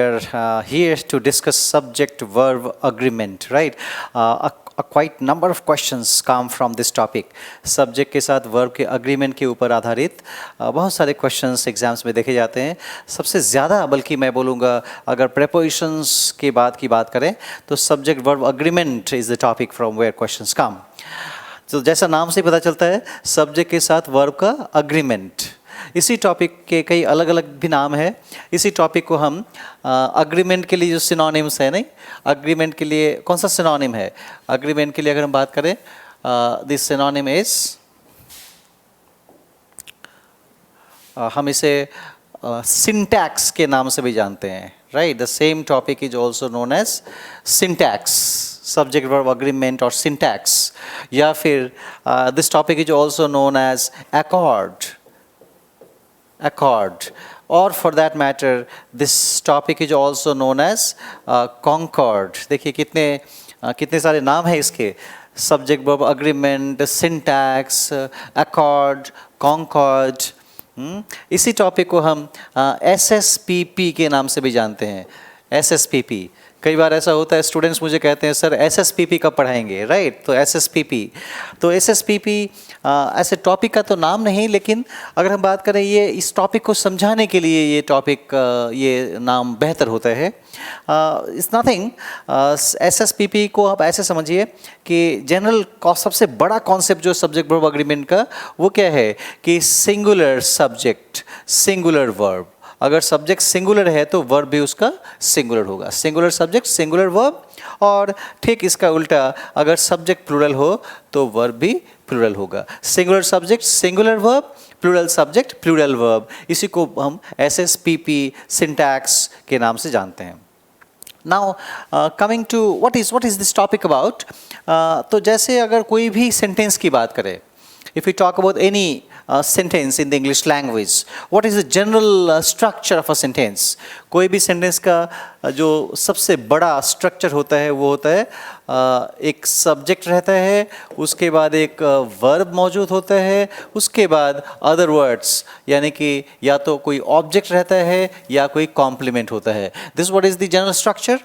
We're here to discuss subject-verb agreement, right? A quite number of questions come from this topic. Subject के साथ verb के agreement के ऊपर आधारित बहुत सारे questions exams में देखे जाते हैं. सबसे ज़्यादा बल्कि मैं बोलूँगा अगर prepositions के बाद की बात करें तो subject-verb agreement is the topic from where questions come. तो जैसा नाम से पता चलता है subject के साथ verb का agreement. इसी टॉपिक के कई अलग अलग भी नाम है. इसी टॉपिक को हम अग्रीमेंट के लिए जो सिनोनिम्स है, नहीं, अग्रीमेंट के लिए कौन सा सिनोनिम है? अग्रीमेंट के लिए अगर हम बात करें दिस सिनोनिम इज हम इसे सिंटैक्स के नाम से भी जानते हैं, right? The same topic is also known as syntax, subject verb agreement और सिंटैक्स. या फिर this topic is also known as accord, or for that matter this topic is also known as concord. देखिए कितने सारे नाम हैं इसके. subject verb agreement, syntax, accord, concord. इसी टॉपिक को हम SSPP के नाम से भी जानते हैं. SSPP कई बार ऐसा होता है, स्टूडेंट्स मुझे कहते हैं सर SSPP कब पढ़ाएंगे, राइट? तो SSPP ऐसे टॉपिक का तो नाम नहीं, लेकिन अगर हम बात करें ये इस टॉपिक को समझाने के लिए ये टॉपिक ये नाम बेहतर होता है. It's nothing. SSPP को आप ऐसे समझिए कि जनरल सबसे बड़ा कॉन्सेप्ट जो सब्जेक्ट वर्ब अग्रीमेंट का वो क्या है कि सिंगुलर सब्जेक्ट सिंगुलर वर्ब. अगर सब्जेक्ट सिंगुलर है तो वर्ब भी उसका सिंगुलर होगा. Singular subject singular verb. और ठीक इसका उल्टा अगर सब्जेक्ट प्लूरल हो तो वर्ब भी प्लूरल होगा. Singular subject singular verb, plural subject plural verb. इसी को हम SSPP सिंटैक्स के नाम से जानते हैं. Now coming to what is this topic about. तो जैसे अगर कोई भी सेंटेंस की बात करें, if we talk about any sentence in the English language, what is the general structure of a sentence? कोई भी सेंटेंस का जो सबसे बड़ा स्ट्रक्चर होता है वो होता है एक सब्जेक्ट रहता है, उसके बाद एक वर्ब मौजूद होता है, उसके बाद अदर वर्ड्स यानी कि या तो कोई ऑब्जेक्ट रहता है या कोई कॉम्प्लीमेंट होता है. This what is the general structure.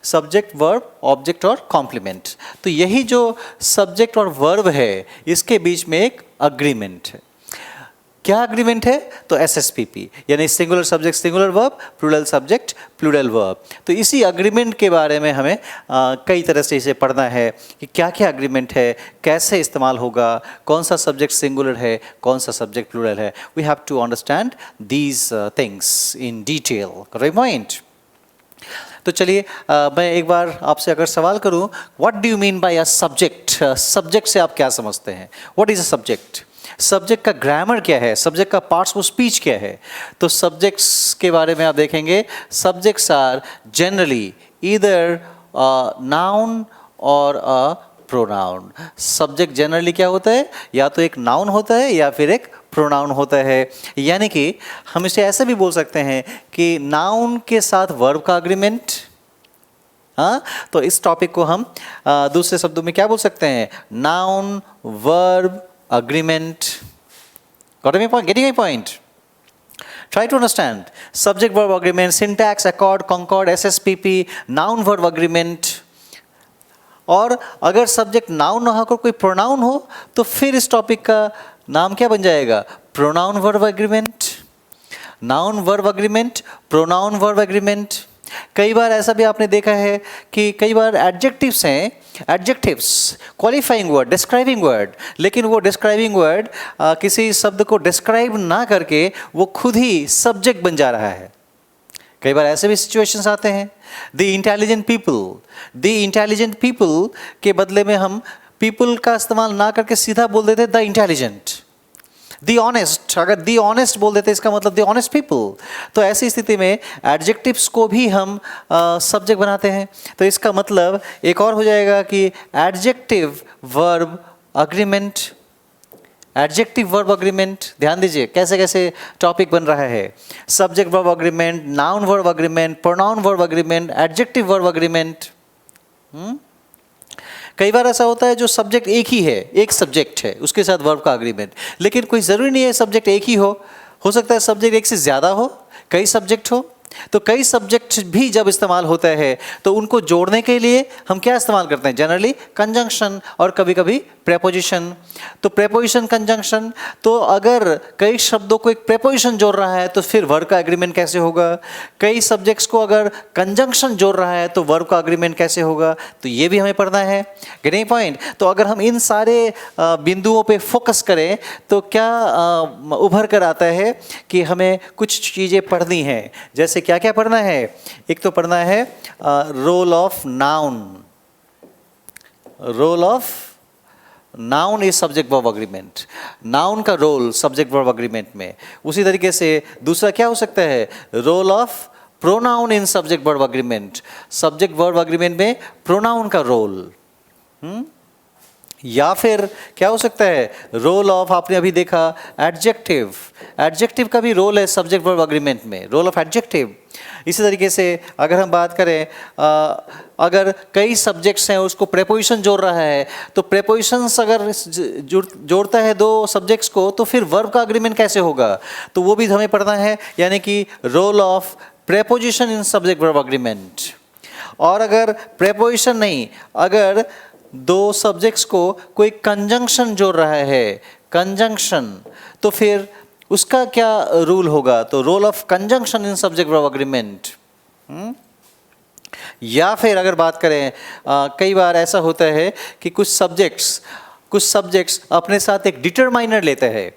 Subject verb object और कॉम्प्लीमेंट. तो यही जो सब्जेक्ट और वर्ब है इसके बीच में एक अग्रीमेंट है. क्या अग्रीमेंट है? तो SSPP यानी singular subject singular verb, plural subject plural verb. तो इसी अग्रीमेंट के बारे में हमें कई तरह से इसे पढ़ना है कि क्या क्या अग्रीमेंट है, कैसे इस्तेमाल होगा, कौन सा सब्जेक्ट सिंगुलर है, कौन सा सब्जेक्ट प्लूरल है. We have to understand these things in detail. Correct point. तो चलिए मैं एक बार आपसे अगर सवाल करूं, what do you mean by a subject? Subject से आप क्या समझते हैं? What is a subject? Subject का ग्रामर क्या है? सब्जेक्ट का पार्ट्स ऑफ स्पीच क्या है? तो सब्जेक्ट्स के बारे में आप देखेंगे, subjects are generally either noun और अ प्रोनाउन. सब्जेक्ट जनरली क्या होता है? या तो एक नाउन होता है या फिर एक प्रोनाउन होता है. यानी कि हम इसे ऐसे भी बोल सकते हैं कि नाउन के साथ वर्ब का अग्रीमेंट. हाँ, तो इस टॉपिक को हम दूसरे शब्दों में क्या बोल सकते हैं? Noun verb agreement. Getting my point? Try to understand. Subject verb agreement, syntax, accord, concord, SSPP, noun verb agreement. और अगर सब्जेक्ट नाउन ना होकर कोई प्रोनाउन हो तो फिर इस टॉपिक का नाम क्या बन जाएगा? Pronoun verb agreement. Noun verb agreement, pronoun verb agreement. कई बार ऐसा भी आपने देखा है कि कई बार एडजेक्टिव्स हैं, adjectives qualifying word, describing word, लेकिन वो डिस्क्राइबिंग वर्ड किसी शब्द को डिस्क्राइब ना करके वो खुद ही सब्जेक्ट बन जा रहा है. कई बार ऐसे भी सिचुएशंस आते हैं. द इंटेलिजेंट पीपल के बदले में हम पीपल का इस्तेमाल ना करके सीधा बोल देते द इंटेलिजेंट. दी ऑनेस्ट, अगर दी ऑनेस्ट बोल देते इसका मतलब दी ऑनेस्ट पीपल. तो ऐसी स्थिति में एडजेक्टिव्स को भी हम सब्जेक्ट बनाते हैं. तो इसका मतलब एक और हो जाएगा कि adjective verb agreement. Adjective verb agreement, ध्यान दीजिए कैसे कैसे टॉपिक बन रहा है. Subject verb agreement, noun verb agreement, pronoun verb agreement, adjective verb agreement. कई बार ऐसा होता है जो सब्जेक्ट एक ही है, एक सब्जेक्ट है, उसके साथ वर्ब का अग्रीमेंट. लेकिन कोई ज़रूरी नहीं है सब्जेक्ट एक ही हो सकता है सब्जेक्ट एक से ज़्यादा हो, कई सब्जेक्ट हो. तो कई सब्जेक्ट भी जब इस्तेमाल होता है तो उनको जोड़ने के लिए हम क्या इस्तेमाल करते हैं? जनरली कंजंक्शन और कभी कभी प्रेपोजिशन। तो प्रेपोजिशन, कंजंक्शन, तो अगर कई शब्दों को एक प्रेपोजिशन जोड़ रहा है तो फिर वर्ब का एग्रीमेंट कैसे होगा? कई सब्जेक्ट्स को अगर कंजंक्शन जोड़ रहा है तो वर्ब का एग्रीमेंट कैसे होगा? तो ये भी हमें पढ़ना है। Getting point? तो अगर हम इन सारे बिंदुओं पे फोकस करें तो क्या उभर कर आता है कि हमें कुछ चीज़ें पढ़नी है। जैसे क्या क्या पढ़ना है? एक तो पढ़ना है role of noun. Role of noun is subject verb agreement. Noun का रोल सब्जेक्ट वर्ब अग्रीमेंट में। उसी तरीके से दूसरा क्या हो सकता है? Role of pronoun in subject verb agreement. Subject verb agreement में प्रोनाउन का रोल। या फिर क्या हो सकता है? रोल ऑफ, आपने अभी देखा एडजेक्टिव। एडजेक्टिव का भी रोल है सब्जेक्ट वर्ब अग्रीमेंट में, रोल ऑफ एडजेक्टिव। इसी तरीके से अगर हम बात करें, अगर कई सब्जेक्ट्स हैं उसको प्रेपोजिशन जोड़ रहा है तो प्रेपोजिशंस अगर जोड़ता है दो सब्जेक्ट्स को तो फिर वर्ब का अग्रीमेंट कैसे होगा? तो वो भी हमें पढ़ना है, यानी कि role of preposition in subject verb agreement. और अगर प्रेपोजिशन नहीं, अगर दो सब्जेक्ट्स को कोई कंजंक्शन जोड़ रहा है, कंजंक्शन, तो फिर उसका क्या रूल होगा? तो role of conjunction in subject verb agreement. या फिर अगर बात करें, कई बार ऐसा होता है कि कुछ सब्जेक्ट्स अपने साथ एक डिटरमाइनर लेते हैं।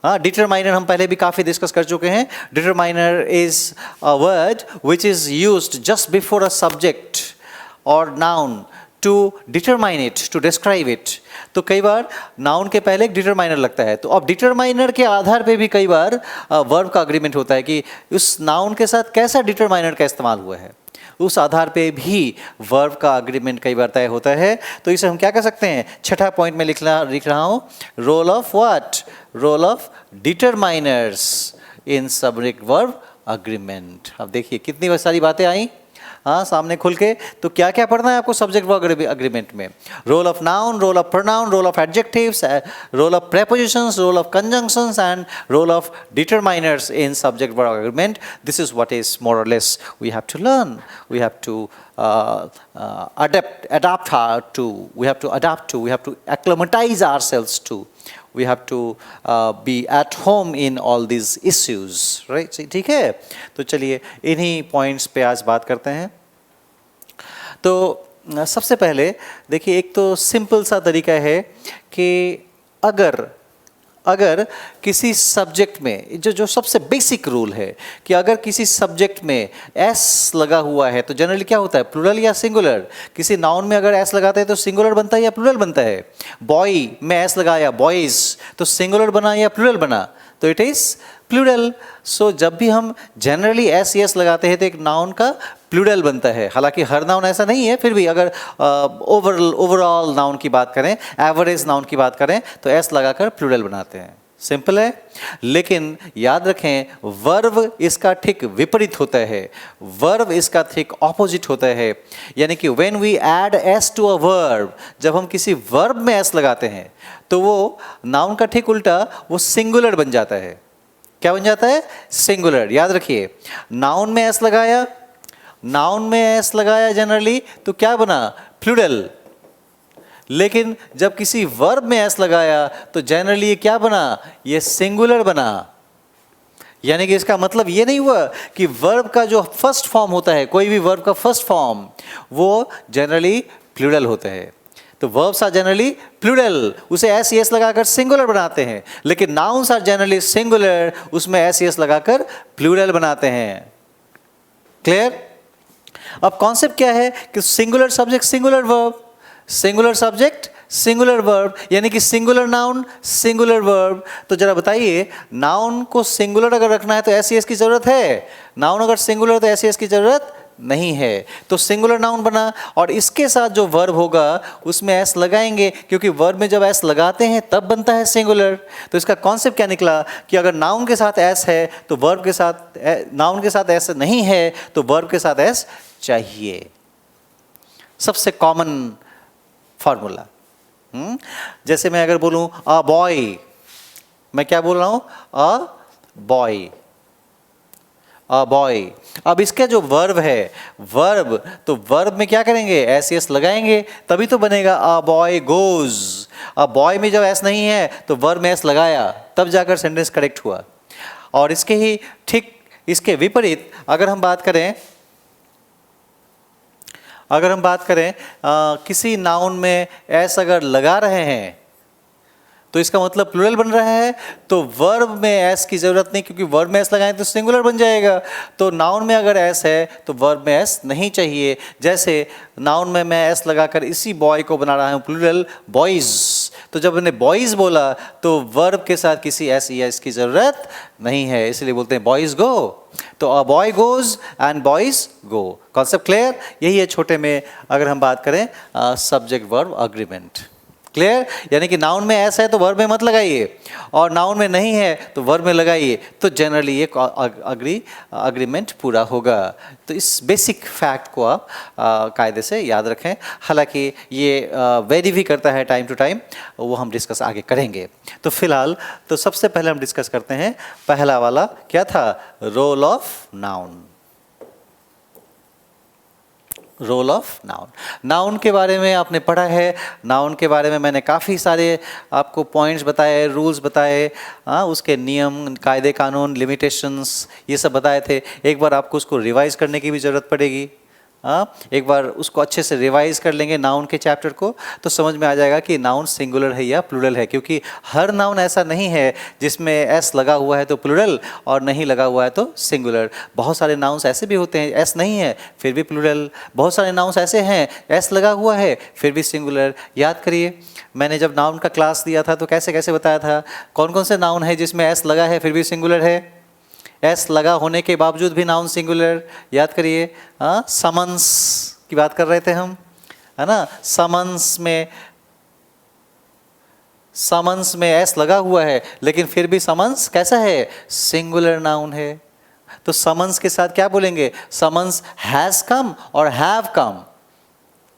हाँ, डिटरमाइनर हम पहले भी काफ़ी डिस्कस कर चुके हैं। Determiner is a word which is used just before a subject और noun to determine it, to describe it. तो कई बार नाउन के पहले एक डिटरमाइनर लगता है, तो अब डिटरमाइनर के आधार पे भी कई बार वर्ब का अग्रीमेंट होता है कि उस नाउन के साथ कैसा डिटरमाइनर का इस्तेमाल हुआ है, उस आधार पे भी वर्ब का अग्रीमेंट कई बार तय होता है। तो इसे हम क्या कर सकते हैं? छठा पॉइंट में लिख रहा हूँ, role of what? Role of determiners in subject verb agreement. अब देखिए कितनी सारी बातें आई हाँ सामने खुल के। तो क्या क्या पढ़ना है आपको सब्जेक्ट वर्ब अग्रीमेंट में? Role of noun, role of pronoun, role of adjectives, role of prepositions, role of conjunctions and role of determiners in subject verb agreement. This is what is more और less we have to learn, we have to adapt to, we have to acclimatize ourselves to, we have to be at home in all these issues, right? ठीक है, तो चलिए इन्हीं points पे आज बात करते हैं। तो सबसे पहले देखिए, एक तो सिंपल सा तरीका है कि अगर किसी सब्जेक्ट में जो सबसे बेसिक रूल है कि अगर किसी सब्जेक्ट में एस लगा हुआ है तो जनरली क्या होता है? प्लूरल या सिंगुलर? किसी नाउन में अगर एस लगाते हैं तो सिंगुलर बनता है या प्लूरल बनता है? बॉय में एस लगाया, बॉयज, तो सिंगुलर बना या प्लूरल बना? तो इट इज प्लूरल। सो जब भी हम जनरली एस यस लगाते हैं तो एक नाउन का प्लूरल बनता है। हालांकि हर नाउन ऐसा नहीं है, फिर भी अगर ओवरऑल नाउन की बात करें, एवरेज नाउन की बात करें तो एस लगाकर प्लूरल बनाते हैं। सिंपल है। लेकिन याद रखें, वर्ब इसका ठीक विपरीत होता है, वर्ब इसका ठीक ऑपोजिट होता है। यानी कि when we add S to a verb, जब हम किसी वर्ब में एस लगाते हैं तो वो नाउन का ठीक उल्टा वो सिंगुलर बन जाता है। क्या बन जाता है? सिंगुलर। याद रखिए, नाउन में एस लगाया जनरली तो क्या बना? प्लूरल। लेकिन जब किसी वर्ब में एस लगाया तो जनरली ये क्या बना? ये सिंगुलर बना। यानी कि इसका मतलब ये नहीं हुआ कि वर्ब का जो फर्स्ट फॉर्म होता है, कोई भी वर्ब का फर्स्ट फॉर्म, वो जनरली प्लूरल होता है। तो वर्ब्स आर जनरली प्लूरल, उसे एस यस लगाकर सिंगुलर बनाते हैं। लेकिन नाउन्स आर जनरली सिंगुलर, उसमें एस यस लगाकर प्लूरल बनाते हैं। क्लियर? अब कॉन्सेप्ट क्या है कि singular subject singular verb, singular subject singular verb, यानी कि सिंगुलर नाउन सिंगुलर वर्ब। तो जरा बताइए, नाउन को सिंगुलर अगर रखना है तो एस यस की जरूरत है? नाउन अगर सिंगुलर तो एस यस की जरूरत नहीं है। तो सिंगुलर नाउन बना और इसके साथ जो वर्ब होगा उसमें एस लगाएंगे, क्योंकि वर्ब में जब एस लगाते हैं तब बनता है सिंगुलर। तो इसका कॉन्सेप्ट क्या निकला कि अगर नाउन के साथ एस है तो वर्ब के साथ, नाउन के साथ एस नहीं है तो वर्ब के साथ एस चाहिए। सबसे कॉमन फॉर्मूला। जैसे मैं अगर बोलूं अ बॉय, मैं क्या बोल रहा हूं? A boy. A boy. अब इसका जो वर्ब है, वर्ब, तो वर्ब में क्या करेंगे, एस एस लगाएंगे तभी तो बनेगा अ बॉय गोज। अब बॉय में जब एस नहीं है तो वर्ब में एस लगाया तब जाकर सेंटेंस करेक्ट हुआ। और इसके ही ठीक इसके विपरीत अगर हम बात करें, किसी नाउन में एस अगर लगा रहे हैं तो इसका मतलब प्लूरल बन रहा है, तो वर्ब में एस की जरूरत नहीं, क्योंकि वर्ब में एस लगाएं तो सिंगुलर बन जाएगा। तो नाउन में अगर एस है तो वर्ब में एस नहीं चाहिए। जैसे नाउन में मैं एस लगाकर इसी बॉय को बना रहा हूँ प्लूरल बॉयज, तो जब मैंने बॉयज बोला तो वर्ब के साथ किसी एस या एस की जरूरत नहीं है, इसलिए बोलते हैं बॉयज गो। तो a boy goes and boys go. Concept clear? यही है छोटे में अगर हम बात करें सब्जेक्ट वर्ब अग्रीमेंट। क्लियर? यानी कि नाउन में एस है तो वर्ब में मत लगाइए, और नाउन में नहीं है तो वर्ब में लगाइए, तो जनरली ये अग्रीमेंट पूरा होगा। तो इस बेसिक फैक्ट को आप कायदे से याद रखें। हालांकि ये वेरी भी करता है टाइम टू टाइम, वो हम डिस्कस आगे करेंगे। तो फिलहाल तो सबसे पहले हम डिस्कस करते हैं पहला वाला, क्या था, role of noun. Role of noun. Noun के बारे में आपने पढ़ा है, नाउन के बारे में मैंने काफ़ी सारे आपको पॉइंट्स बताए, रूल्स बताए, उसके नियम, कायदे कानून, लिमिटेशंस, ये सब बताए थे। एक बार आपको उसको रिवाइज करने की भी ज़रूरत पड़ेगी। एक बार उसको अच्छे से रिवाइज कर लेंगे नाउन के चैप्टर को, तो समझ में आ जाएगा कि नाउन सिंगुलर है या प्लूरल है, क्योंकि हर नाउन ऐसा नहीं है जिसमें एस लगा हुआ है तो प्लूरल और नहीं लगा हुआ है तो सिंगुलर। बहुत सारे नाउन्स ऐसे भी होते हैं एस नहीं है फिर भी प्लूरल, बहुत सारे नाउन्स ऐसे हैं एस लगा हुआ है फिर भी सिंगुलर। याद करिए, मैंने जब नाउन का क्लास दिया था तो कैसे कैसे बताया था, कौन कौन से नाउन है जिसमें एस लगा है फिर भी सिंगुलर है, एस लगा होने के बावजूद भी नाउन सिंगुलर। याद करिए, समन्स की बात कर रहे थे हम, है ना। समन्स में एस लगा हुआ है लेकिन फिर भी समन्स कैसा है, सिंगुलर नाउन है। तो समन्स के साथ क्या बोलेंगे, summons has come or have come.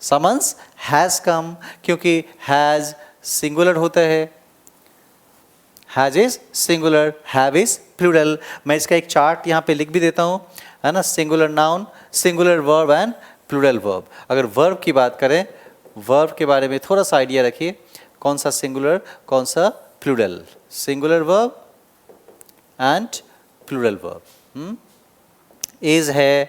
Summons has come, क्योंकि हैज सिंगुलर होता है, has is singular, have is plural. मैं इसका एक चार्ट यहाँ पे लिख भी देता हूँ, है ना। Singular noun, singular verb and plural verb. अगर वर्ब की बात करें, वर्ब के बारे में थोड़ा सा आइडिया रखिए, कौन सा सिंगुलर कौन सा plural. Singular verb and plural verb, is है,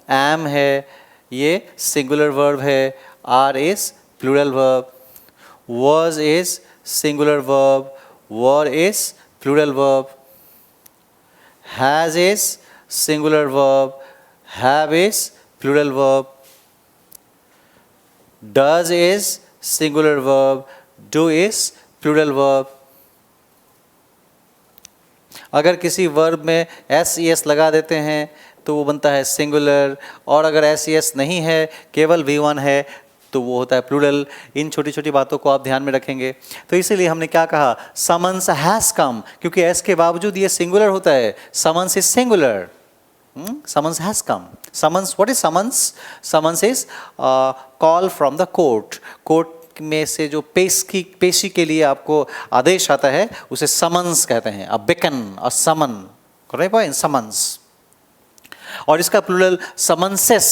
एम है, ये सिंगुलर वर्ब है, are is plural verb, was is singular verb, were is plural verb, has is singular verb, have is plural verb, does is singular verb, do is plural verb। अगर किसी verb में S E S लगा देते हैं तो वो बनता है सिंगुलर, और अगर एस ई एस नहीं है, केवल V1 है, तो वो होता है प्लूरल। इन छोटी छोटी बातों को आप ध्यान में रखेंगे। तो इसीलिए हमने क्या कहा, समन्स हैज कम, क्योंकि एस के बावजूद ये सिंगुलर होता है, summons is singular, summons has come. Summons, what is summons? Summons is call from the court. Court में से जो पेशी के लिए आपको आदेश आता है उसे समन्स कहते हैं। अ बेकन, अ समन, करेक्ट पॉइंट, समन्स। और इसका प्लूरल समन्सेस।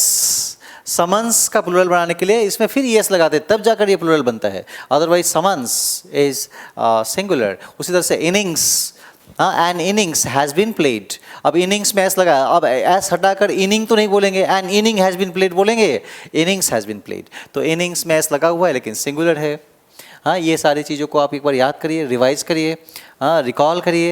समन्स का प्लूरल बनाने के लिए इसमें फिर एस लगाते तब जाकर ये प्लूरल बनता है, अदरवाइज समन्स इज सिंगुलर। उसी तरह से innings, an innings has been played. अब इनिंग्स में एस लगा, अब एस हटाकर इनिंग तो नहीं बोलेंगे, an inning has been played बोलेंगे, इनिंग्स हैज़ बीन प्लेड। तो इनिंग्स में एस लगा हुआ है लेकिन सिंगुलर है। हाँ, ये सारी चीज़ों को आप एक बार याद करिए, रिवाइज करिए, हाँ रिकॉल करिए,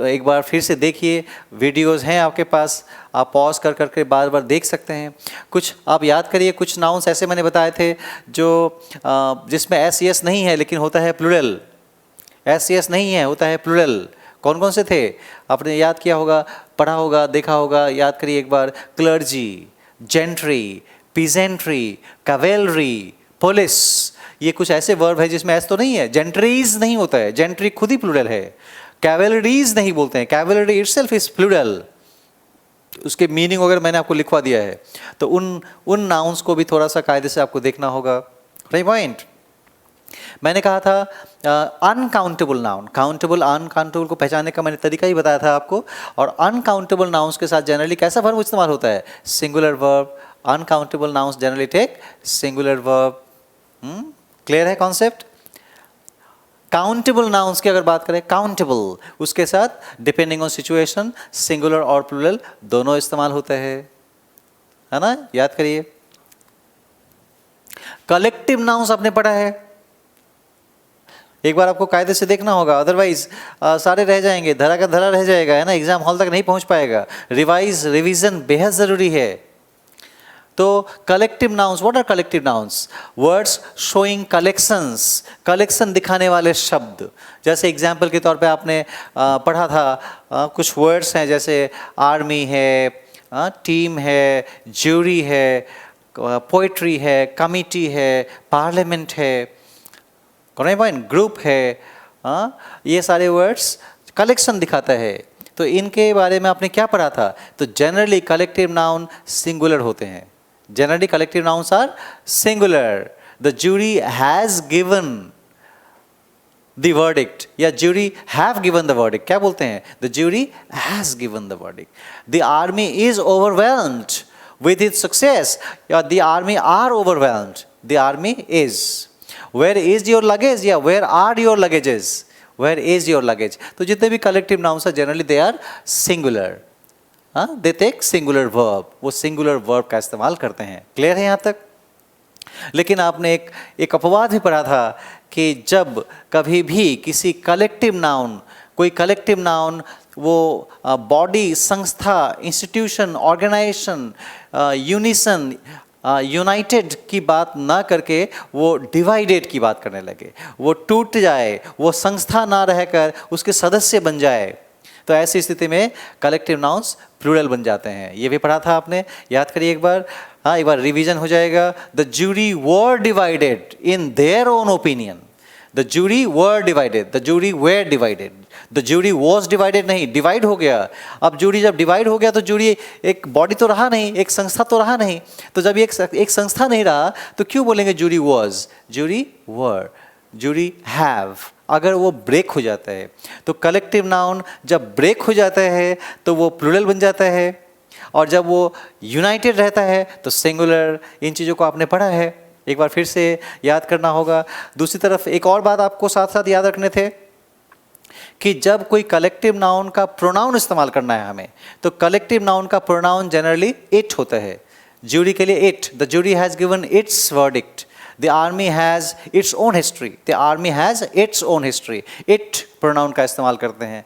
एक बार फिर से देखिए। वीडियोस हैं आपके पास, आप पॉज कर करके बार बार देख सकते हैं। कुछ आप याद करिए, कुछ नाउन्स ऐसे मैंने बताए थे जो जिसमें एस एस नहीं है लेकिन होता है प्लूरल, एस एस नहीं है होता है प्लूरल। कौन कौन से थे आपने याद किया होगा, पढ़ा होगा, देखा होगा, याद करिए एक बार। Clergy, gentry, peasantry, cavalry, police, ये कुछ ऐसे वर्ब है जिसमें एस तो नहीं है। जेंट्रीज नहीं होता है, जेंट्री खुद ही प्लूरल है। कैवेलरीज नहीं बोलते हैं, कैवेलरी इटसेल्फ इज प्लूरल। उसके मीनिंग वगैरह मैंने आपको लिखवा दिया है। तो उन नाउन्स को भी थोड़ा सा कायदे से आपको देखना होगा, राइट पॉइंट। मैंने कहा था अनकाउंटेबल नाउन, काउंटेबल अनकाउंटेबल को पहचानने का मैंने तरीका ही बताया था आपको। और अनकाउंटेबल नाउन्स के साथ जनरली कैसा वर्ब इस्तेमाल होता है? Singular verb. Uncountable nouns generally take singular verb. Clear है कॉन्सेप्ट? काउंटेबल नाउन्स की अगर बात करें, काउंटेबल, उसके साथ डिपेंडिंग ऑन सिचुएशन सिंगुलर और प्लूरल दोनों इस्तेमाल होते हैं, है ना? याद करिए। कलेक्टिव नाउन्स आपने पढ़ा है, एक बार आपको कायदे से देखना होगा, अदरवाइज सारे रह जाएंगे, धरा का धरा रह जाएगा, है ना? एग्जाम हॉल तक नहीं पहुंच पाएगा। रिवीजन बेहद जरूरी है। तो collective nouns, what are collective nouns? Words showing collections, collection दिखाने वाले शब्द। जैसे एग्जाम्पल के तौर पे आपने पढ़ा था कुछ वर्ड्स हैं, जैसे आर्मी है, टीम है, ज्यूरी है, पोइट्री है, कमिटी है, पार्लियामेंट है, ग्रुप है। ये सारे वर्ड्स कलेक्शन दिखाता है। तो इनके बारे में आपने क्या पढ़ा था? तो जनरली कलेक्टिव नाउन सिंगुलर होते हैं। Generally collective nouns are singular. The jury has given the verdict, या jury have given the verdict. क्या बोलते हैं? The jury has given the verdict. The army is overwhelmed with its success, या the army are overwhelmed, the army is. Where is your luggage? या where are your luggages? Where is your luggage? तो जितने भी collective nouns are generally they are singular, they take singular verb, वो singular verb का इस्तेमाल करते हैं। Clear है यहाँ तक? लेकिन आपने एक अपवाद भी पढ़ा था कि जब कभी भी किसी कलेक्टिव नाउन, कोई कलेक्टिव नाउन वो बॉडी, संस्था, इंस्टीट्यूशन, ऑर्गेनाइजेशन, यूनिसन, यूनाइटेड की बात ना करके वो डिवाइडेड की बात करने लगे, वो टूट जाए, वो संस्था ना रहकर उसके सदस्य बन जाए, तो ऐसी स्थिति में कलेक्टिव नाउन्स प्लूरल बन जाते हैं। ये भी पढ़ा था आपने, याद करिए एक बार। एक बार रिवीजन हो जाएगा। The jury were divided in their own opinion. The jury were divided, the jury were divided, the jury was divided नहीं, डिवाइड हो गया। अब ज्यूरी जब डिवाइड हो गया तो ज्यूरी एक बॉडी तो रहा नहीं, एक संस्था तो रहा नहीं। तो जब एक संस्था नहीं रहा तो क्यों बोलेंगे jury was? Jury were, jury have. अगर वो ब्रेक हो जाता है तो कलेक्टिव नाउन जब ब्रेक हो जाता है तो वो प्लूरल बन जाता है, और जब वो यूनाइटेड रहता है तो सिंगुलर। इन चीज़ों को आपने पढ़ा है, एक बार फिर से याद करना होगा। दूसरी तरफ एक और बात आपको साथ साथ याद रखने थे कि जब कोई कलेक्टिव नाउन का प्रोनाउन इस्तेमाल करना है हमें, तो कलेक्टिव नाउन का प्रोनाउन जनरली इट होता है। ज्यूरी के लिए it, the jury has given it's verdict, the army has its own history, the army has its own history. It pronoun का इस्तेमाल करते हैं।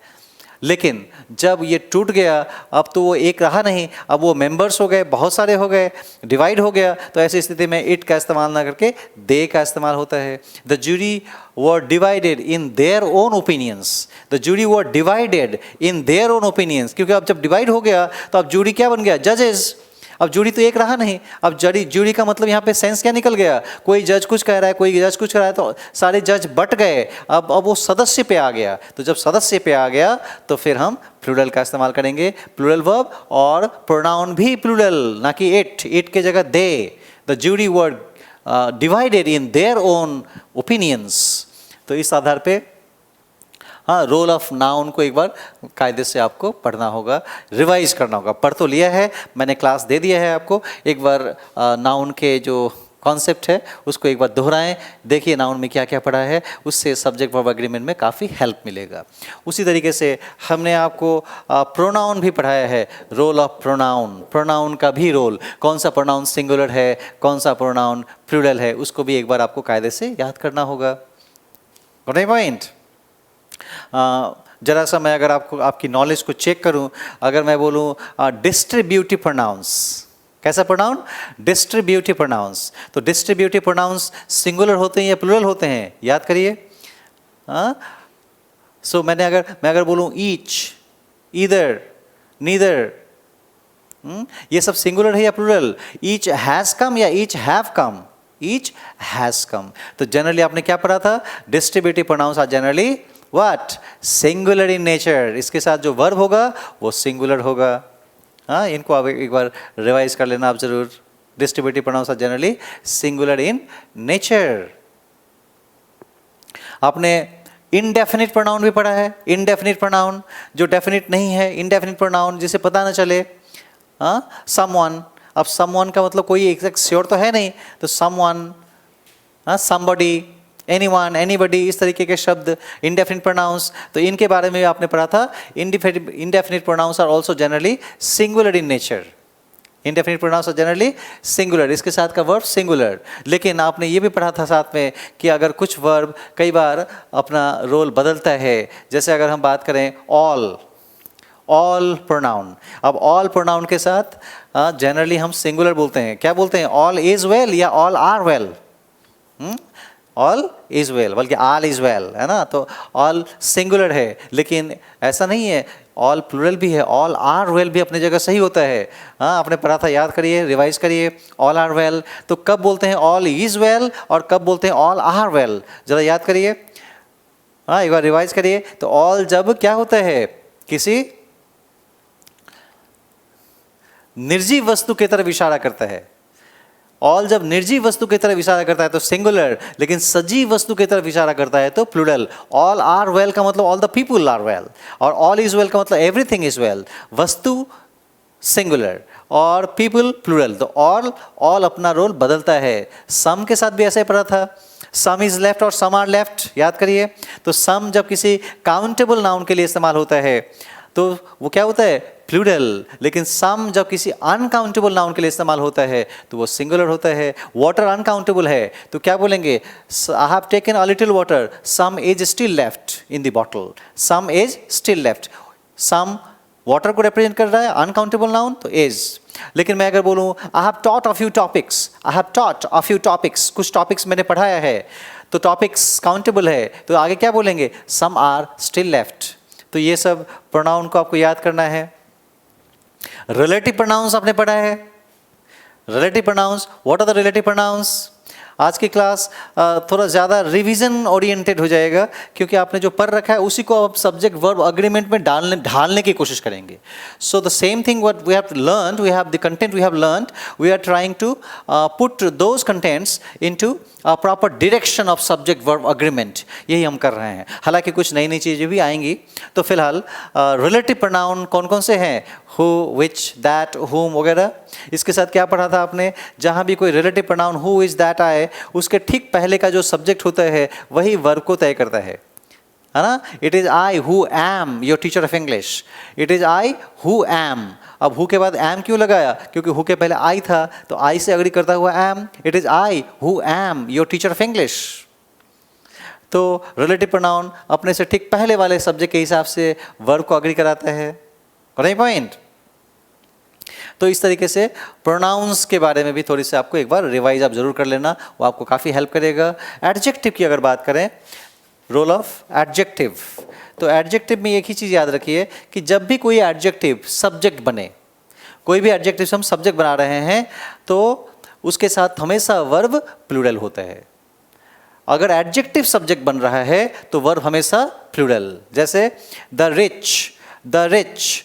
लेकिन जब ये टूट गया, अब तो वो एक रहा नहीं, अब वो मेंबर्स हो गए, बहुत सारे हो गए, डिवाइड हो गया, तो ऐसी स्थिति में इट का इस्तेमाल ना करके दे का इस्तेमाल होता है। The jury were divided in their own opinions, the jury were divided in their own opinions. क्योंकि अब जब डिवाइड हो गया तो अब ज्यूरी क्या बन गया? जजेस। अब ज्यूरी तो एक रहा नहीं, अब ज्यूरी का मतलब यहाँ पे सेंस क्या निकल गया? कोई जज कुछ कह रहा है, कोई जज कुछ कह रहा है, तो सारे जज बट गए। अब वो सदस्य पे आ गया। तो जब सदस्य पे आ गया तो फिर हम प्लूरल का इस्तेमाल करेंगे, प्लूरल वर्ब, और प्रोनाउन भी प्लूरल, ना कि इट। इट के जगह they. The jury were divided in their own opinions. तो इस आधार पे रोल ऑफ नाउन को एक बार कायदे से आपको पढ़ना होगा, रिवाइज करना होगा। पढ़ तो लिया है मैंने, क्लास दे दिया है आपको। एक बार नाउन के जो कॉन्सेप्ट है उसको एक बार दोहराएं, देखिए नाउन में क्या क्या पढ़ा है, उससे सब्जेक्ट वर्ब एग्रीमेंट में काफ़ी हेल्प मिलेगा। उसी तरीके से हमने आपको प्रोनाउन भी पढ़ाया है, रोल ऑफ प्रोनाउन, प्रोनाउन का भी रोल, कौन सा प्रोनाउन सिंगुलर है, कौन सा प्रोनाउन प्लूरल है, उसको भी एक बार आपको कायदे से याद करना होगा। पॉइंट जरा सा मैं अगर आपकी नॉलेज को चेक करूं, अगर मैं बोलूं डिस्ट्रीब्यूटिव प्रोनाउंस, कैसा प्रोनाउन? Distributive pronounce. तो डिस्ट्रीब्यूटिव प्रोनाउंस सिंगुलर होते हैं या प्लूरल होते हैं? याद करिए। सो मैं अगर बोलूं ईच, ईदर, नीदर, ये सब सिंगुलर है या प्लूरल? ईच हैज़ कम या each have come? Each has come. तो जनरली आपने क्या पढ़ा था? Distributive pronouns are generally what? Singular in nature. इसके साथ जो वर्ब होगा वो सिंगुलर होगा। इनको आप एक बार रिवाइज कर लेना आप जरूर। Distributive pronouns are generally singular in nature. आपने इनडेफिनिट प्रोनाउन भी पढ़ा है, इनडेफिनिट प्रोनाउन जो डेफिनिट नहीं है, इनडेफिनिट प्रोनाउन जिसे पता न चले, समवन। अब समवन का मतलब कोई एग्जैक्ट श्योर तो है नहीं, तो समवन, समबडी, एनीवन, एनीबडी, इस तरीके के शब्द इनडेफिनिट प्रोनाउंस, तो इनके बारे में आपने पढ़ा था। Indefinite pronouns are also generally singular in nature. Indefinite pronouns are generally singular, इसके साथ का वर्ब सिंगुलर। लेकिन आपने ये भी पढ़ा था साथ में कि अगर कुछ वर्ब कई बार अपना रोल बदलता है, जैसे अगर हम बात करें ऑल प्रोनाउन। अब ऑल प्रोनाउन के साथ जनरली हम सिंगुलर बोलते हैं, क्या बोलते हैं? ऑल इज वेल या all are well? All is well, बल्कि ऑल इज वेल, है ना। तो ऑल सिंगुलर है, लेकिन ऐसा नहीं है, ऑल प्लूरल भी है, ऑल आर वेल भी अपनी जगह सही होता है। हाँ, आपने पढ़ा था, याद करिए, रिवाइज करिए, ऑल आर वेल। तो कब बोलते हैं ऑल इज वेल और कब बोलते हैं ऑल आर वेल? जरा याद करिए, हाँ एक बार रिवाइज करिए। तो ऑल जब क्या होता है, किसी निर्जीव वस्तु की तरफ इशारा करता है। ऑल जब निर्जीव वस्तु की तरफ इशारा करता है तो सिंगुलर, लेकिन सजीव वस्तु की तरफ इशारा करता है तो प्लूरल। ऑल आर वेल का मतलब all the people are well, और ऑल इज वेल का मतलब एवरीथिंग इज वेल। वस्तु सिंगुलर और पीपल प्लूरल, तो ऑल अपना रोल बदलता है। सम के साथ भी ऐसा ही पढ़ा था, सम इज लेफ्ट और सम आर लेफ्ट, याद करिए। तो सम जब किसी काउंटेबल नाउन के लिए इस्तेमाल होता है तो वो क्या होता है, प्लूरल। लेकिन सम जब किसी अनकाउंटेबल नाउन के लिए इस्तेमाल होता है तो वो सिंगुलर होता है। वाटर अनकाउंटेबल है तो क्या बोलेंगे, I have taken a little water, some is still left in the bottle, some is still left. Some water को रिप्रेजेंट कर रहा है, अनकाउंटेबल नाउन तो इज। लेकिन मैं अगर बोलूँ I have taught a few topics, I have taught a few topics, कुछ टॉपिक्स मैंने पढ़ाया है, तो टॉपिक्स काउंटेबल है, तो आगे क्या बोलेंगे, सम आर स्टिल लेफ्ट। तो ये सब प्रोनाउन को आपको याद करना है। रिलेटिव प्रोनाउंस आपने पढ़ा है, relative pronouns, what are the relative pronouns? आज की क्लास थोड़ा ज़्यादा रिवीजन ओरिएंटेड हो जाएगा, क्योंकि आपने जो पढ़ रखा है उसी को आप सब्जेक्ट वर्ब अग्रीमेंट में ढालने की कोशिश करेंगे। So the same thing what we have learned, we have the content we have learned, we are trying to put those contents into proper direction of subject verb agreement, यही हम कर रहे हैं। हालांकि कुछ नई नई चीज़ें भी आएंगी। तो फिलहाल रिलेटिव प्रोनाउन कौन कौन से हैं, हु, विच, दैट, हुम वगैरह। इसके साथ क्या पढ़ा था आपने, जहाँ भी कोई relative pronoun who, is, that आए, उसके ठीक पहले का जो सब्जेक्ट होता है वही वर्ब को तय करता है ना। It is I who am your teacher of English, it is I who M. अब हु के बाद एम क्यों लगाया, क्योंकि हु के पहले आई था, तो आई से अग्री करता हुआ am, it is I who am your teacher of English. तो रिलेटिव प्रोनाउन अपने से ठीक पहले वाले सब्जेक्ट के हिसाब से वर्ब को अग्री कराता है। Correct point. तो इस तरीके से प्रोनाउंस के बारे में भी थोड़ी सी आपको एक बार रिवाइज आप जरूर कर लेना, वो आपको काफ़ी हेल्प करेगा। एडजेक्टिव की अगर बात करें, रोल ऑफ एडजेक्टिव, तो एडजेक्टिव में एक ही चीज़ याद रखिए कि जब भी कोई एडजेक्टिव सब्जेक्ट बने, कोई भी एडजेक्टिव हम सब्जेक्ट बना रहे हैं तो उसके साथ हमेशा वर्ब प्लूरल होता है। अगर एडजेक्टिव सब्जेक्ट बन रहा है तो वर्ब हमेशा प्लूरल। जैसे द रिच,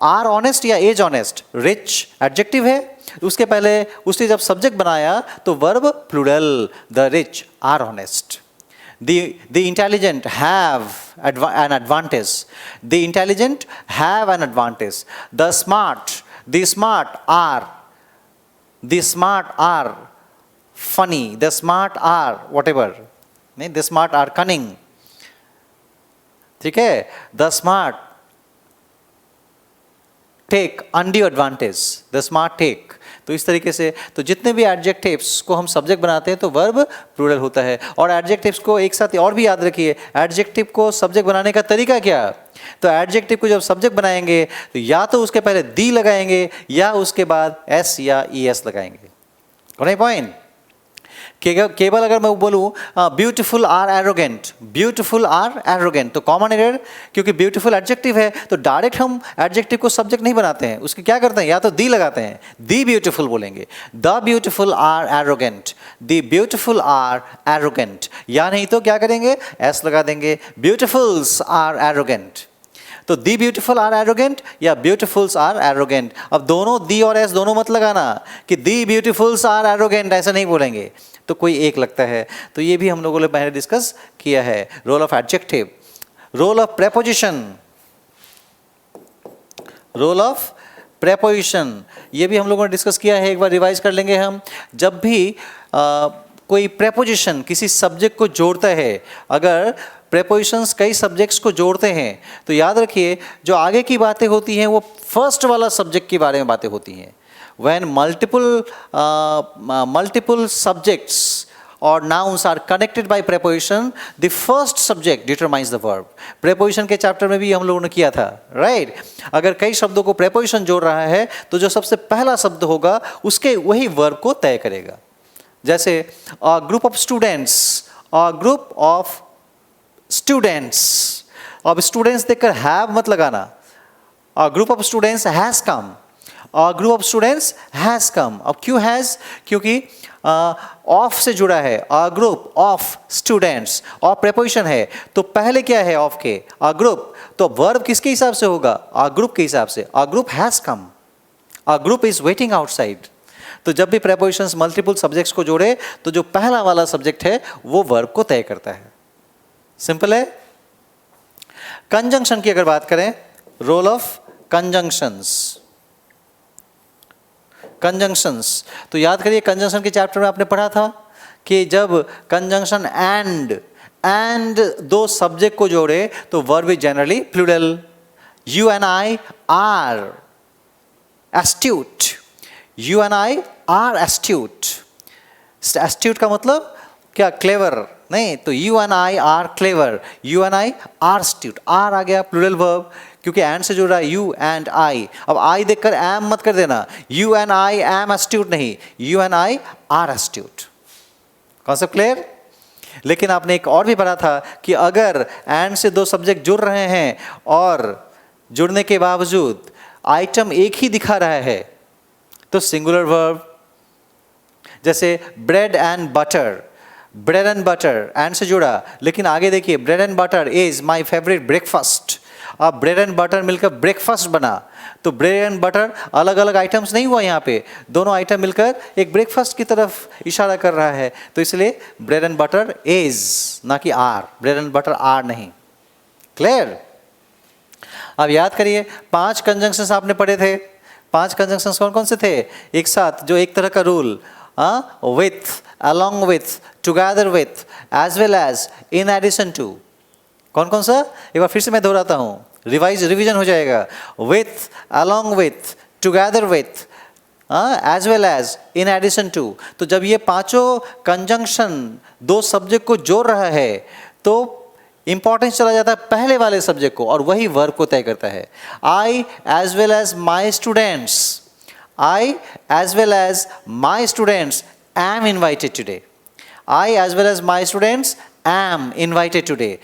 आर ऑनेस्ट या एज ऑनेस्ट, रिच एडजेक्टिव है, उसके पहले उसने जब सब्जेक्ट बनाया तो verb plural, the rich are honest. The intelligent have an advantage, the intelligent have an advantage। the smart are funny, the smart are whatever, नहीं, the smart are cunning, ठीक है। the smart take undue advantage, the smart take। तो इस तरीके से तो जितने भी एडजेक्टिव्स को हम सब्जेक्ट बनाते हैं तो वर्ब प्लूरल होता है। और एडजेक्टिव्स को एक साथ और भी याद रखिए, एडजेक्टिव को सब्जेक्ट बनाने का तरीका क्या, तो एडजेक्टिव को जब सब्जेक्ट बनाएंगे तो या तो उसके पहले दी लगाएंगे या उसके बाद एस या ई एस लगाएंगे। कौन पॉइंट। केवल अगर मैं बोलूँ beautiful are arrogant, beautiful are arrogant, तो कॉमन एरर, क्योंकि ब्यूटीफुल एडजेक्टिव है तो डायरेक्ट हम एडजेक्टिव को सब्जेक्ट नहीं बनाते हैं, उसके क्या करते हैं, या तो दी लगाते हैं, दी ब्यूटीफुल बोलेंगे, the beautiful are arrogant, the beautiful are arrogant, या नहीं तो क्या करेंगे, एस लगा देंगे, ब्यूटीफुल्स आर एरोगेंट। तो दी ब्यूटीफुल आर एरोगेंट या ब्यूटीफुल्स आर एरोगेंट। अब दोनों दी और एस दोनों मत लगाना कि दी ब्यूटीफुल्स आर एरोगेंट, ऐसा नहीं बोलेंगे, तो कोई एक लगता है। तो ये भी हम लोगों ने पहले डिस्कस किया है। Role of adjective, role of preposition, role of preposition, ये भी हम लोगों ने डिस्कस किया है, एक बार रिवाइज कर लेंगे हम। जब भी कोई प्रेपोजिशन किसी सब्जेक्ट को जोड़ता है, अगर प्रेपोजिशंस कई सब्जेक्ट्स को जोड़ते हैं तो याद रखिए जो आगे की बातें होती हैं वो फर्स्ट वाला सब्जेक्ट के बारे में बातें होती हैं। व्हेन मल्टीपल सब्जेक्ट्स और nouns are connected by preposition, the first subject determines the verb. preposition के चैप्टर में भी हम लोगों ने किया था, राइट? अगर कई शब्दों को preposition जोड़ रहा है तो जो सबसे पहला शब्द होगा उसके वही verb को तय करेगा। जैसे a group of students, a group of students, अब students देखकर have मत लगाना, a group of students has come, a group of students has come। अब क्यों has? क्योंकि ऑफ से जुड़ा है, अ ग्रुप ऑफ स्टूडेंट्स, और प्रेपोजिशन है तो पहले क्या है ऑफ के, अ ग्रुप, तो वर्ब किसके हिसाब से होगा, अ ग्रुप के हिसाब से। A group has come, a group is waiting outside. तो जब भी प्रेपोजिशंस मल्टीपल सब्जेक्ट्स को जोड़े तो जो पहला वाला सब्जेक्ट है वो वर्ब को तय करता है। सिंपल है। कंजंक्शन की अगर बात करें, रोल ऑफ कंजंक्शंस, कंजंक्शंस, तो याद करिए कंजंक्शन के चैप्टर में आपने पढ़ा था कि जब कंजंक्शन एंड दो सब्जेक्ट को जोड़े तो verb is generally plural. You and I are astute, you and I are astute. Astute का मतलब क्या, क्लेवर नहीं, तो you and I are clever, you and I are astute, are आ गया प्लूरल वर्ब क्योंकि एंड से जुड़ रहा है, यू एंड आई। अब आई देखकर एम मत कर देना, you and I am astute नहीं, you and I are astute. Concept clear? लेकिन आपने एक और भी पढ़ा था कि अगर एंड से दो सब्जेक्ट जुड़ रहे हैं और जुड़ने के बावजूद आइटम एक ही दिखा रहा है तो सिंगुलर वर्ब। जैसे bread and butter, bread and butter and से जुड़ा, लेकिन आगे देखिए bread and butter is my favourite breakfast. अब ब्रेड एंड बटर मिलकर ब्रेकफास्ट बना, तो ब्रेड एंड बटर अलग अलग आइटम्स नहीं हुआ, यहाँ पे दोनों आइटम मिलकर एक ब्रेकफास्ट की तरफ इशारा कर रहा है, तो इसलिए ब्रेड एंड बटर इज, ना कि are, bread and butter are नहीं। क्लियर? अब याद करिए 5 कंजंक्शंस आपने पढ़े थे। 5 कंजंक्शंस कौन कौन से थे एक साथ, जो एक तरह का rule, with, along with, together with, as well as, in addition to, कौन कौन सा, एक बार फिर से मैं दोहराता हूँ, रिवीजन हो जाएगा। With, along with, together with, as well as, in addition to। तो जब ये पांचों कंजंक्शन दो सब्जेक्ट को जोड़ रहा है तो इंपॉर्टेंस चला जाता है पहले वाले सब्जेक्ट को और वही वर्ब को तय करता है। I as well as my students, I as well as my students am invited today, I as well as my students am invited today।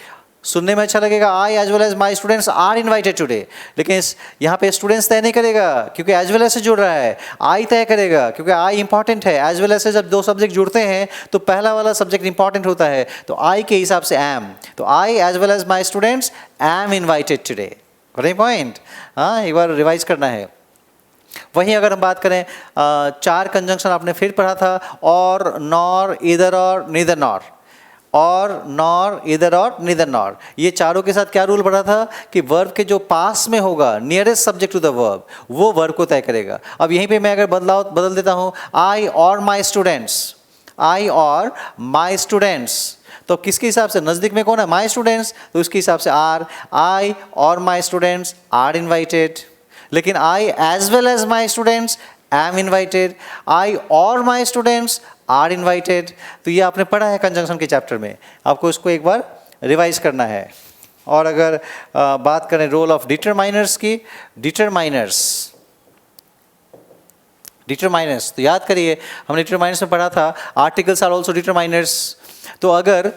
सुनने में अच्छा लगेगा I as well as my students are invited today, लेकिन यहाँ पे students तय नहीं करेगा क्योंकि as well as से जुड़ रहा है, I तय करेगा क्योंकि I इंपॉर्टेंट है। as well as से जब दो सब्जेक्ट जुड़ते हैं तो पहला वाला सब्जेक्ट इंपॉर्टेंट होता है, तो I के हिसाब से am, तो I as well as my students am invited today। Point, हाँ एक बार रिवाइज करना है। वहीं अगर हम बात करें 4 कंजंक्शन आपने फिर पढ़ा था, और, नॉर, इधर और, नीदर नॉर, और, नॉर, इधर और, नीदर नॉर। ये चारों के साथ क्या रूल पढ़ा था कि वर्ब के जो पास में होगा, nearest subject to the verb, वो वर्ब को तय करेगा। अब यहीं पे मैं अगर बदल देता हूँ, आई और माई स्टूडेंट्स, आई और माई स्टूडेंट्स, तो किसके हिसाब से, नज़दीक में कौन है, माई स्टूडेंट्स, तो उसके हिसाब से आर, आई और माई स्टूडेंट्स आर इन्वाइटेड। लेकिन I as well as my students am invited, I और माई स्टूडेंट्स आर इन्वाइटेड। तो ये आपने पढ़ा है कंजंक्शन के चैप्टर में, आपको इसको एक बार रिवाइज करना है। और अगर बात करें रोल ऑफ डिटरमाइनर्स की, डिटरमाइनर्स, तो याद करिए हमने डिटरमाइनर्स में पढ़ा था आर्टिकल्स आर ऑल्सो डिटरमाइनर्स। तो अगर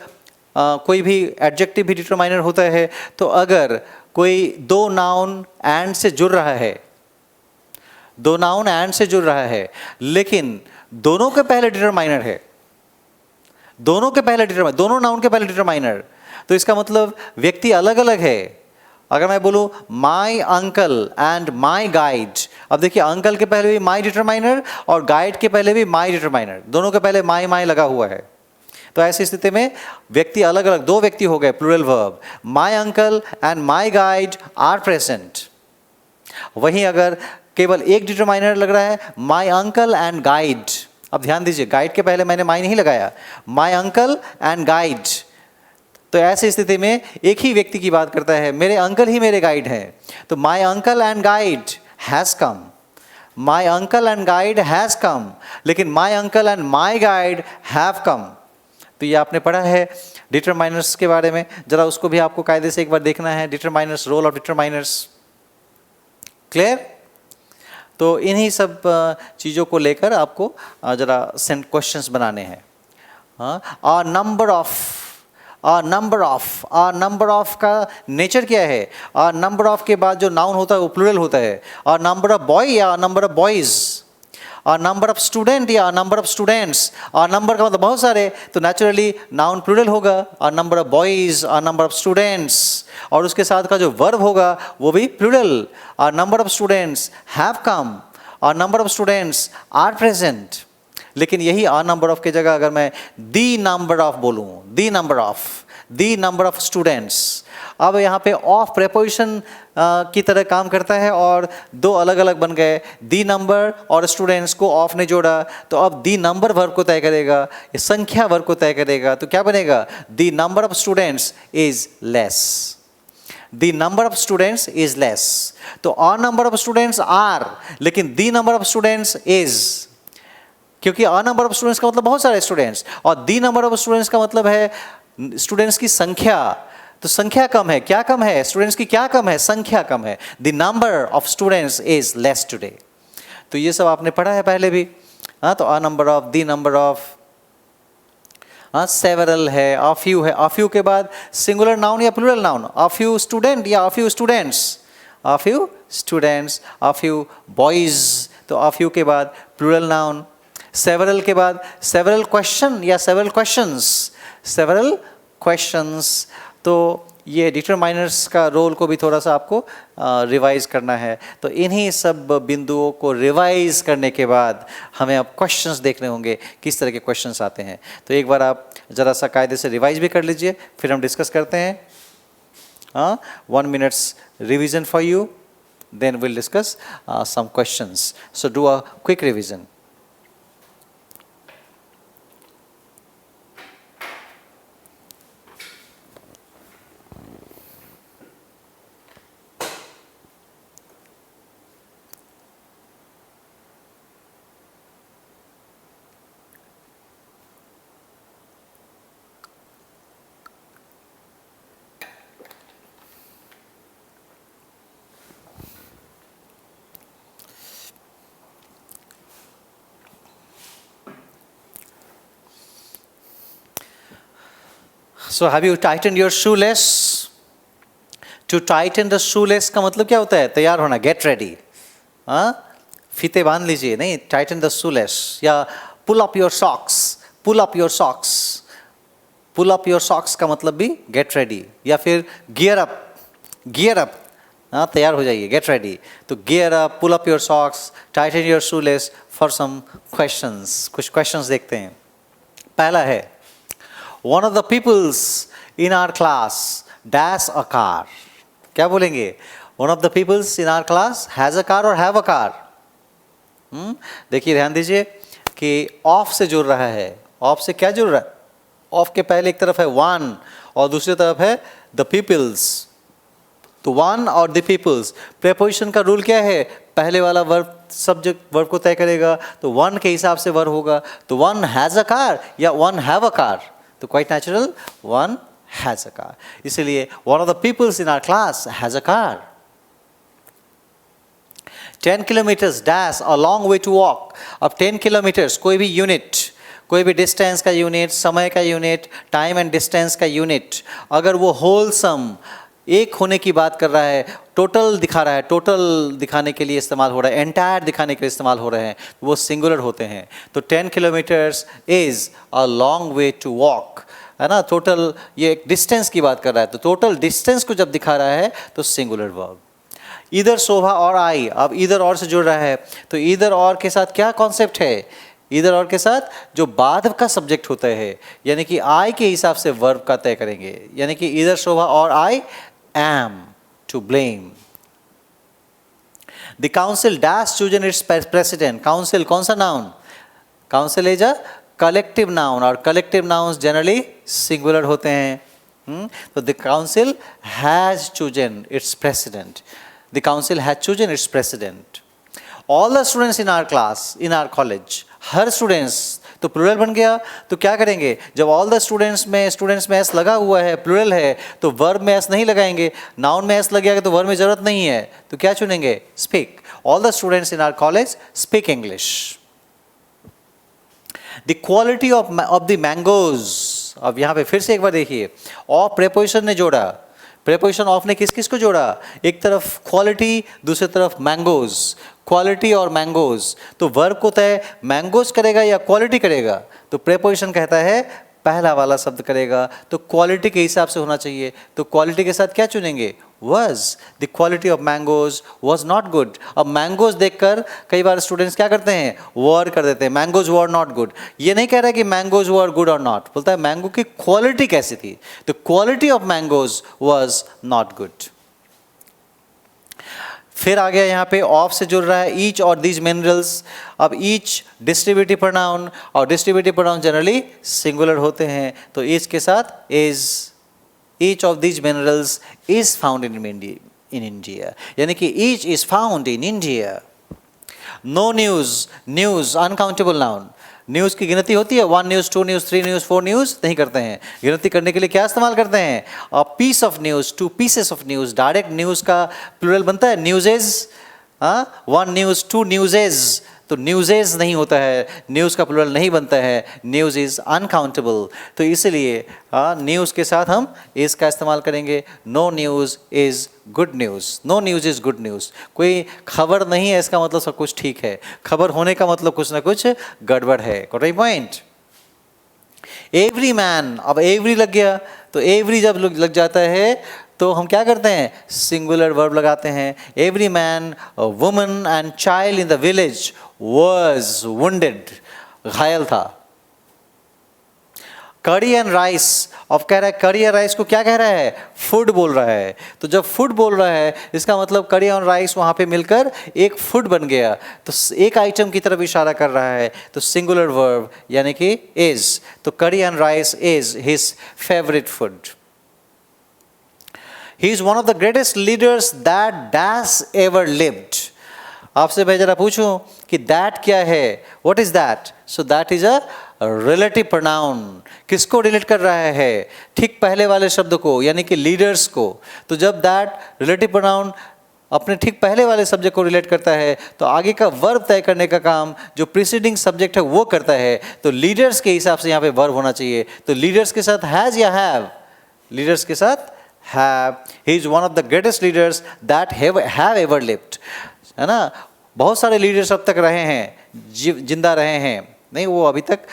कोई भी एडजेक्टिव भी डिटरमाइनर होता है, तो अगर कोई दो नाउन एंड से जुड़ रहा है, दो नाउन एंड से जुड़ रहा है, लेकिन दोनों के पहले डिटरमाइनर है, दोनों के पहले डिटरमाइनर, दोनों नाउन के पहले डिटरमाइनर, तो इसका मतलब व्यक्ति अलग अलग है, अगर मैं बोलूँ माई अंकल एंड माई गाइड, अब देखिए अंकल के पहले भी माई डिटरमाइनर और गाइड के पहले भी माई डिटरमाइनर, दोनों के पहले माई माई लगा हुआ है। तो ऐसी स्थिति में व्यक्ति अलग अलग, दो व्यक्ति हो गए, plural verb, my uncle and my guide are present. वहीं अगर केवल एक डिटरमाइनर लग रहा है, माई अंकल एंड गाइड, अब ध्यान दीजिए गाइड के पहले मैंने माई नहीं लगाया, माई अंकल एंड गाइड, तो ऐसी स्थिति में एक ही व्यक्ति की बात करता है, मेरे अंकल ही मेरे गाइड हैं। तो my uncle and guide has come, my uncle and guide has come, लेकिन my uncle and my guide have come. तो ये आपने पढ़ा है डिटरमाइनर्स के बारे में, जरा उसको भी आपको कायदे से एक बार देखना है, determiners, role of determiners. Clear? तो इन्हीं सब चीज़ों को लेकर आपको जरा क्वेश्चंस बनाने हैं। हाँ, नंबर ऑफ का नेचर क्या है? नंबर ऑफ के बाद जो नाउन होता है वो प्लूरल होता है। नंबर ऑफ बॉय या number of boys, number of student या नंबर ऑफ स्टूडेंट्स। नंबर का मतलब बहुत सारे, तो नेचुरली नाउन प्लूरल होगा, number of boys, number of students, और उसके साथ का जो वर्ब होगा वो भी plural, number of students have come, number of students are present. लेकिन यही नंबर ऑफ की जगह अगर मैं दी नंबर ऑफ बोलूँ, दी नंबर ऑफ स्टूडेंट्स, अब यहाँ पे ऑफ प्रेपोजिशन की तरह काम करता है और दो अलग अलग बन गए, दी नंबर और स्टूडेंट्स को ऑफ ने जोड़ा, तो अब दी नंबर वर्ब को तय करेगा, ये संख्या वर्ब को तय करेगा, तो क्या बनेगा? The number of students is less, the number of students is less. तो नंबर ऑफ स्टूडेंट्स आर, लेकिन the number of students is, क्योंकि नंबर ऑफ स्टूडेंट्स का मतलब बहुत सारे स्टूडेंट्स और दी नंबर ऑफ स्टूडेंट्स का मतलब है स्टूडेंट्स की संख्या। तो संख्या कम है, क्या कम है? स्टूडेंट्स की क्या कम है? संख्या कम है। The number of students is less today. तो ये सब आपने पढ़ा है पहले भी। हाँ, तो number of, the number of, several है, अ फ्यू है। अ फ्यू के बाद सिंगुलर नाउन या plural noun? A few student या a few students? A few students, a few boys, तो अ फ्यू के बाद प्लूरल नाउन। सेवरल के बाद सेवरल क्वेश्चन या सेवरल क्वेश्चंस, सेवरल क्वेश्चंस। तो ये डिटरमाइनर्स का रोल को भी थोड़ा सा आपको रिवाइज करना है। तो इन्हीं सब बिंदुओं को रिवाइज करने के बाद हमें अब क्वेश्चंस देखने होंगे, किस तरह के क्वेश्चंस आते हैं। तो एक बार आप ज़रा सा कायदे से रिवाइज भी कर लीजिए, फिर हम डिस्कस करते हैं। 1 minutes revision for you, then will discuss some questions. So do a quick revision. So have you tightened your shoelace? To tighten the shoelace का मतलब क्या होता है? तैयार होना, get ready। फीते बांध लीजिए, नहीं, tighten the shoelace। या pull up your socks, pull up your socks, pull up your socks का मतलब भी get ready। या फिर gear up, gear up, तैयार हो जाइए, get ready। तो gear up, pull up your socks, tighten your shoelace for some questions। कुछ questions देखते हैं। पहला है, one of the peoples in our class dash a car। क्या बोलेंगे? one of the peoples in our class has a car or have a car। देखिए ध्यान दीजिए कि ऑफ से जुड़ रहा है। ऑफ से क्या जुड़ रहा है? ऑफ के पहले एक तरफ है one और दूसरी तरफ है the peoples। तो one और the peoples, प्रेपोजिशन का रूल क्या है? पहले वाला वर्ब सब्जेक्ट वर्ब को तय करेगा, तो one के हिसाब से वर्ब होगा। तो one has a car या one have a car, तो quite natural one has a car। इसलिए one of the peoples in our class has a car। 10 kilometers dash a long way to walk। अब 10 kilometers कोई भी unit, कोई भी distance का unit, समय का यूनिट, टाइम एंड डिस्टेंस का यूनिट, अगर वो होलसम, एक होने की बात कर रहा है, टोटल दिखा रहा है, टोटल दिखाने के लिए इस्तेमाल हो रहा है, एंटायर दिखाने के लिए इस्तेमाल हो रहे हैं, वो सिंगुलर होते हैं। तो 10 kilometres is a long way to walk. है ना, टोटल, ये एक डिस्टेंस की बात कर रहा है, तो टोटल डिस्टेंस को जब दिखा रहा है तो सिंगुलर वर्ब। इधर शोभा और आई, अब इधर और से जुड़ रहा है, तो इधर और के साथ क्या कॉन्सेप्ट है, इधर और के साथ जो बाद का सब्जेक्ट होता है, यानी कि आई के हिसाब से वर्ब का तय करेंगे, यानी कि either Shobha or I am to blame. The council dash chosen its president, council कौन सा noun, council is a collective noun, और कलेक्टिव नाउन्स जनरली सिंगुलर होते हैं। तो the council has chosen its president, the council has chosen its president. All the students in our class, in our college, हर students, तो plural बन गया, तो क्या करेंगे, जब ऑल द स्टूडेंट्स में एस लगा हुआ है, प्लूरल है, तो वर्ब में एस नहीं लगाएंगे, नाउन में एस लगेगा तो वर्ब में जरूरत नहीं है, तो क्या चुनेंगे, speak. All the students in our college speak English. The quality of the mangoes, अब यहाँ पे फिर से एक बार देखिए, ऑफ प्रेपोजिशन ने जोड़ा, प्रेपोजिशन ऑफ ने किस किस को जोड़ा, एक तरफ क्वालिटी, दूसरी तरफ मैंगोज, क्वालिटी और मैंगोज, तो वर्ब को तय मैंगोज करेगा या क्वालिटी करेगा, तो प्रेपोजिशन कहता है पहला वाला शब्द करेगा, तो क्वालिटी के हिसाब से होना चाहिए, तो क्वालिटी के साथ क्या चुनेंगे, was, the quality of mangoes was not good। अब मैंगोज देखकर कई बार स्टूडेंट्स क्या करते हैं, were कर देते हैं, मैंगोज were not good। ये नहीं कह रहा कि mangoes were good or not, बोलता है मैंगो की क्वालिटी कैसी थी, तो quality of mangoes was not good। फिर आ गया यहाँ पे ऑफ से जुड़ रहा है ईच और दीज मिनरल्स। अब ईच डिस्ट्रीब्यूटिव प्रोनाउन, और डिस्ट्रीब्यूटिव प्रोनाउन जनरली सिंगुलर होते हैं, तो ईच के साथ is, each of these minerals is found in India, यानी कि each is found in India. No news, news uncountable noun, news की गिनती होती है, 1 न्यूज़, 2 न्यूज़, 3 न्यूज़, 4 न्यूज़ नहीं करते हैं। गिनती करने के लिए क्या इस्तेमाल करते हैं, a piece of news, 2 pieces of news. Direct news का प्लूरल बनता है न्यूज़ेज, 1 न्यूज़, 2 न्यूज़ेज, तो न्यूज़ेज नहीं होता है, न्यूज़ का प्लूरल नहीं बनता है, न्यूज़ इज़ अनकाउंटेबल, तो इसलिए न्यूज़ के साथ हम इस का इस्तेमाल करेंगे। No news is good news, no news is good news, कोई खबर नहीं है इसका मतलब सब कुछ ठीक है, खबर होने का मतलब कुछ ना कुछ गड़बड़ है। Correct point. एवरी मैन, अब एवरी लग गया, तो एवरी जब लग जाता है तो हम क्या करते हैं, सिंगुलर वर्ब लगाते हैं। Every man, woman and child in the village was wounded, घायल था। करी एंड राइस, अब कह रहा है करी एंड राइस को क्या कह रहा है, फूड बोल रहा है, तो जब फूड बोल रहा है इसका मतलब करी एंड राइस वहाँ पे मिलकर एक फूड बन गया, तो एक आइटम की तरफ इशारा कर रहा है, तो सिंगुलर वर्ब यानी कि इज, तो करी and rice is his favourite food. He is one of the greatest leaders that dash ever lived. आपसे मैं जरा पूछूं कि दैट क्या है, what is that, so that is a relative pronoun. किसको रिलेट कर रहा है, ठीक पहले वाले शब्द को, यानी कि लीडर्स को। तो जब दैट रिलेटिव प्रोनाउन अपने ठीक पहले वाले सब्जेक्ट को रिलेट करता है, तो आगे का वर्ब तय करने का काम जो प्रीसीडिंग सब्जेक्ट है वो करता है, तो लीडर्स के हिसाब से यहाँ पे वर्ब होना चाहिए। तो लीडर्स के साथ हैज या हैव, लीडर्स के साथ have. He is one of the greatest leaders that have ever lived, है ना। बहुत सारे लीडर्स अब तक रहे हैं, जिंदा रहे हैं, नहीं वो अभी तक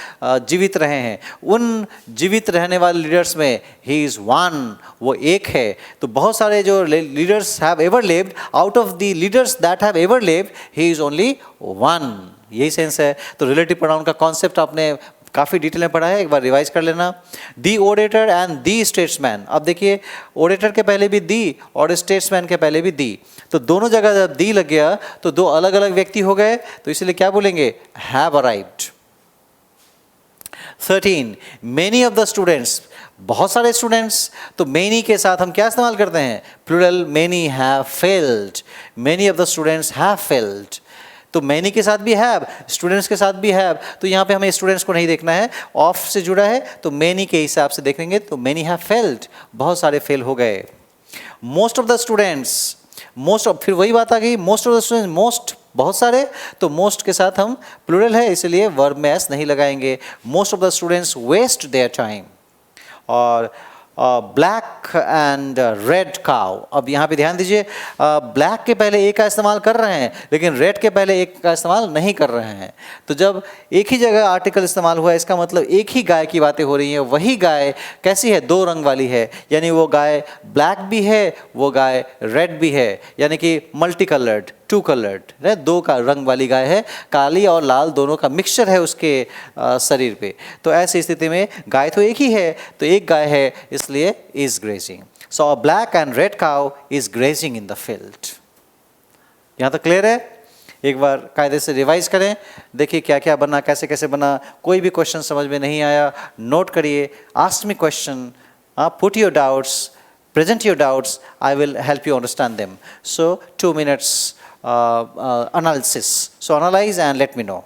जीवित रहे हैं। उन जीवित रहने वाले लीडर्स में ही इज़ वन, वो एक है। तो बहुत सारे जो leaders have ever lived, out of the leaders that have ever lived he is only one, यही सेंस है। तो रिलेटिव प्रोनाउन का कॉन्सेप्ट आपने काफ़ी डिटेल में पढ़ा है, एक बार रिवाइज कर लेना। दी ओरेटर एंड दी स्टेट्समैन, अब देखिए ओरेटर के पहले भी दी और स्टेट्समैन के पहले भी दी, तो दोनों जगह जब दी लग गया तो दो अलग अलग व्यक्ति हो गए, तो इसलिए क्या बोलेंगे, have arrived. 13 many of the students, बहुत सारे स्टूडेंट्स, तो मेनी के साथ हम क्या इस्तेमाल करते हैं, plural, many have failed, many of the students have failed. तो मैनी के साथ भी हैव, स्टूडेंट्स के साथ भी हैव, तो यहाँ पे हमें स्टूडेंट्स को नहीं देखना है, ऑफ से जुड़ा है तो मैनी के हिसाब से देखेंगे, तो मैनी हैव फेल्ड, बहुत सारे फेल हो गए। Most of the students, most of, फिर वही बात आ गई, most of the students, most बहुत सारे, तो मोस्ट के साथ हम प्लूरल है इसलिए वर्ब में एस नहीं लगाएंगे। Most of the students waste their time, और ब्लैक एंड रेड काउ। अब यहाँ पे ध्यान दीजिए, ब्लैक के पहले ए का इस्तेमाल कर रहे हैं लेकिन रेड के पहले ए का इस्तेमाल नहीं कर रहे हैं। तो जब एक ही जगह आर्टिकल इस्तेमाल हुआ है इसका मतलब एक ही गाय की बातें हो रही हैं। वही गाय कैसी है, दो रंग वाली है, यानी वो गाय ब्लैक भी है वो गाय रेड भी है, यानी कि मल्टी कलर्ड, टू कलर्ड, दो का रंग वाली गाय है, काली और लाल दोनों का मिक्सचर है उसके शरीर पे। तो ऐसी स्थिति में गाय तो एक ही है, तो एक गाय है इसलिए is grazing. So a black and red cow is grazing in the field. यहाँ तक क्लियर है? एक बार कायदे से रिवाइज करें, देखिए क्या क्या बना, कैसे कैसे बना। कोई भी क्वेश्चन समझ में नहीं आया नोट करिए, ask me question, put your doubts, present your doubts, I will help you understand them. So 2 minutes analysis. So analyze and let me know.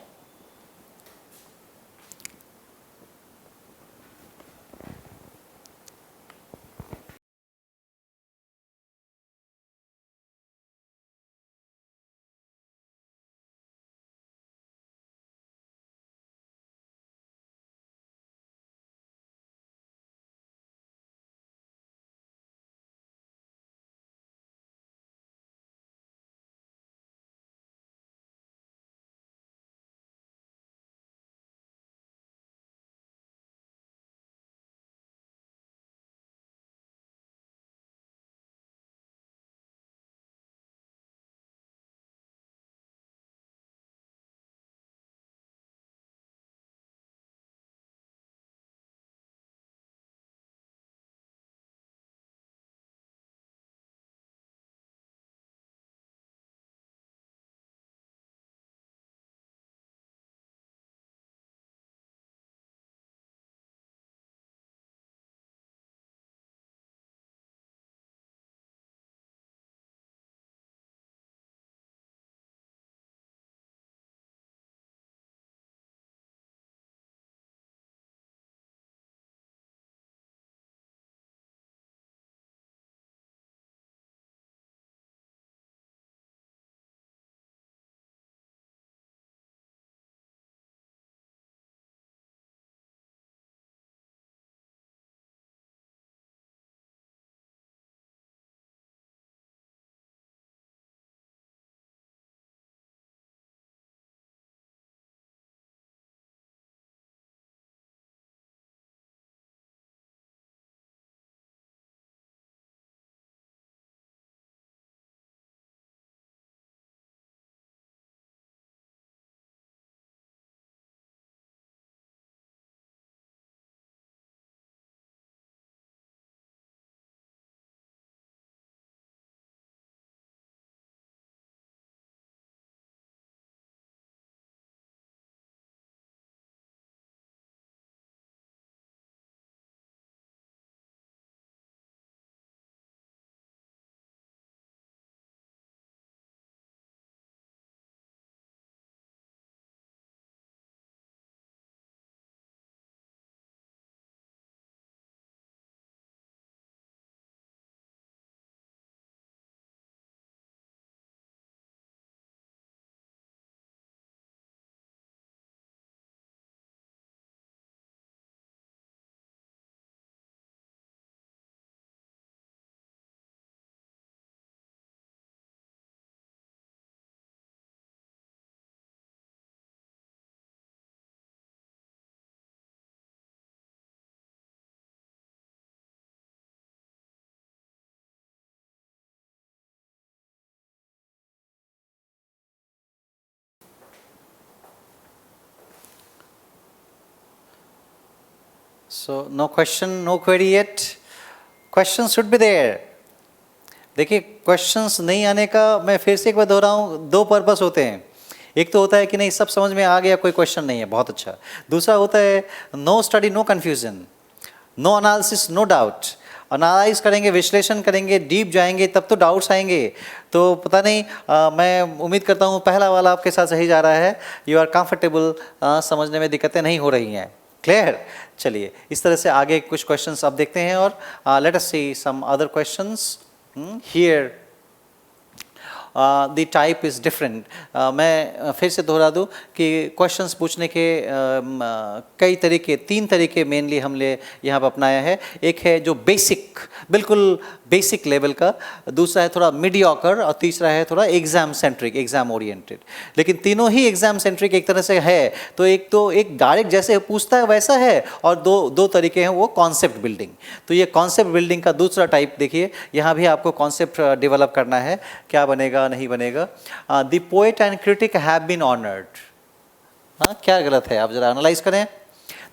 So no question, no query yet. Questions should be there. देखिए questions नहीं आने का मैं फिर से एक बार दोहरा रहा हूँ, दो पर्पस होते हैं। एक तो होता है कि नहीं सब समझ में आ गया, कोई क्वेश्चन नहीं है, बहुत अच्छा। दूसरा होता है no study no confusion, no analysis no doubt. Analyse करेंगे, विश्लेषण करेंगे, डीप जाएंगे तब तो डाउट्स आएंगे। तो पता नहीं मैं उम्मीद करता हूँ पहला वाला आपके साथ सही जा रहा है, यू आर कंफर्टेबल, समझने में दिक्कतें नहीं हो रही हैं। क्लियर? चलिए इस तरह से आगे कुछ क्वेश्चंस अब देखते हैं और let us see some other questions here. The type is different. मैं फिर से दोहरा दूं कि क्वेश्चंस पूछने के कई तरीके, 3 तरीके मेनली हमने यहाँ पर अपनाया है। एक है जो बेसिक, बिल्कुल बेसिक लेवल का, दूसरा है थोड़ा मीडियोकर, और तीसरा है थोड़ा एग्जाम सेंट्रिक, एग्जाम ओरिएंटेड। लेकिन तीनों ही एग्जाम सेंट्रिक एक तरह से है। तो एक डायरेक्ट जैसे पूछता है वैसा है, और दो तरीके हैं, वो कॉन्सेप्ट बिल्डिंग। तो ये कॉन्सेप्ट बिल्डिंग का दूसरा टाइप देखिए, यहाँ भी आपको कॉन्सेप्ट डेवलप करना है, क्या बनेगा नहीं बनेगा। The poet and critic have been honoured. हाँ, क्या गलत है आप जरा एनालाइज करें।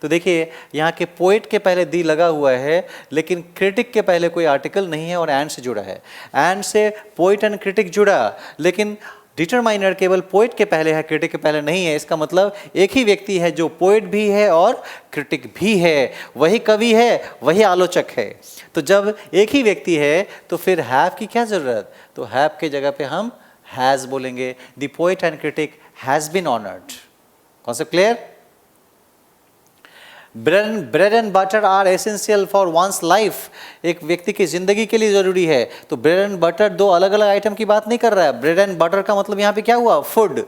तो देखिए यहाँ के पोएट के पहले दी लगा हुआ है, लेकिन क्रिटिक के पहले कोई आर्टिकल नहीं है और एंड से जुड़ा है। एंड से पोएट एंड क्रिटिक जुड़ा, लेकिन डिटरमाइनर केवल पोएट के पहले है, क्रिटिक के पहले नहीं है। इसका मतलब एक ही व्यक्ति है जो पोएट भी है और क्रिटिक भी है, वही कवि है, वही आलोचक है। तो जब एक ही व्यक्ति है तो फिर हैव की क्या ज़रूरत, तो हैव के जगह पे हम हैज़ बोलेंगे। The poet and critic has been honoured. Concept clear? Bread and butter are essential for one's life. एक व्यक्ति की जिंदगी के लिए जरूरी है। तो ब्रेड एंड बटर दो अलग अलग आइटम की बात नहीं कर रहा है। ब्रेड एंड बटर का मतलब यहाँ पे क्या हुआ, food.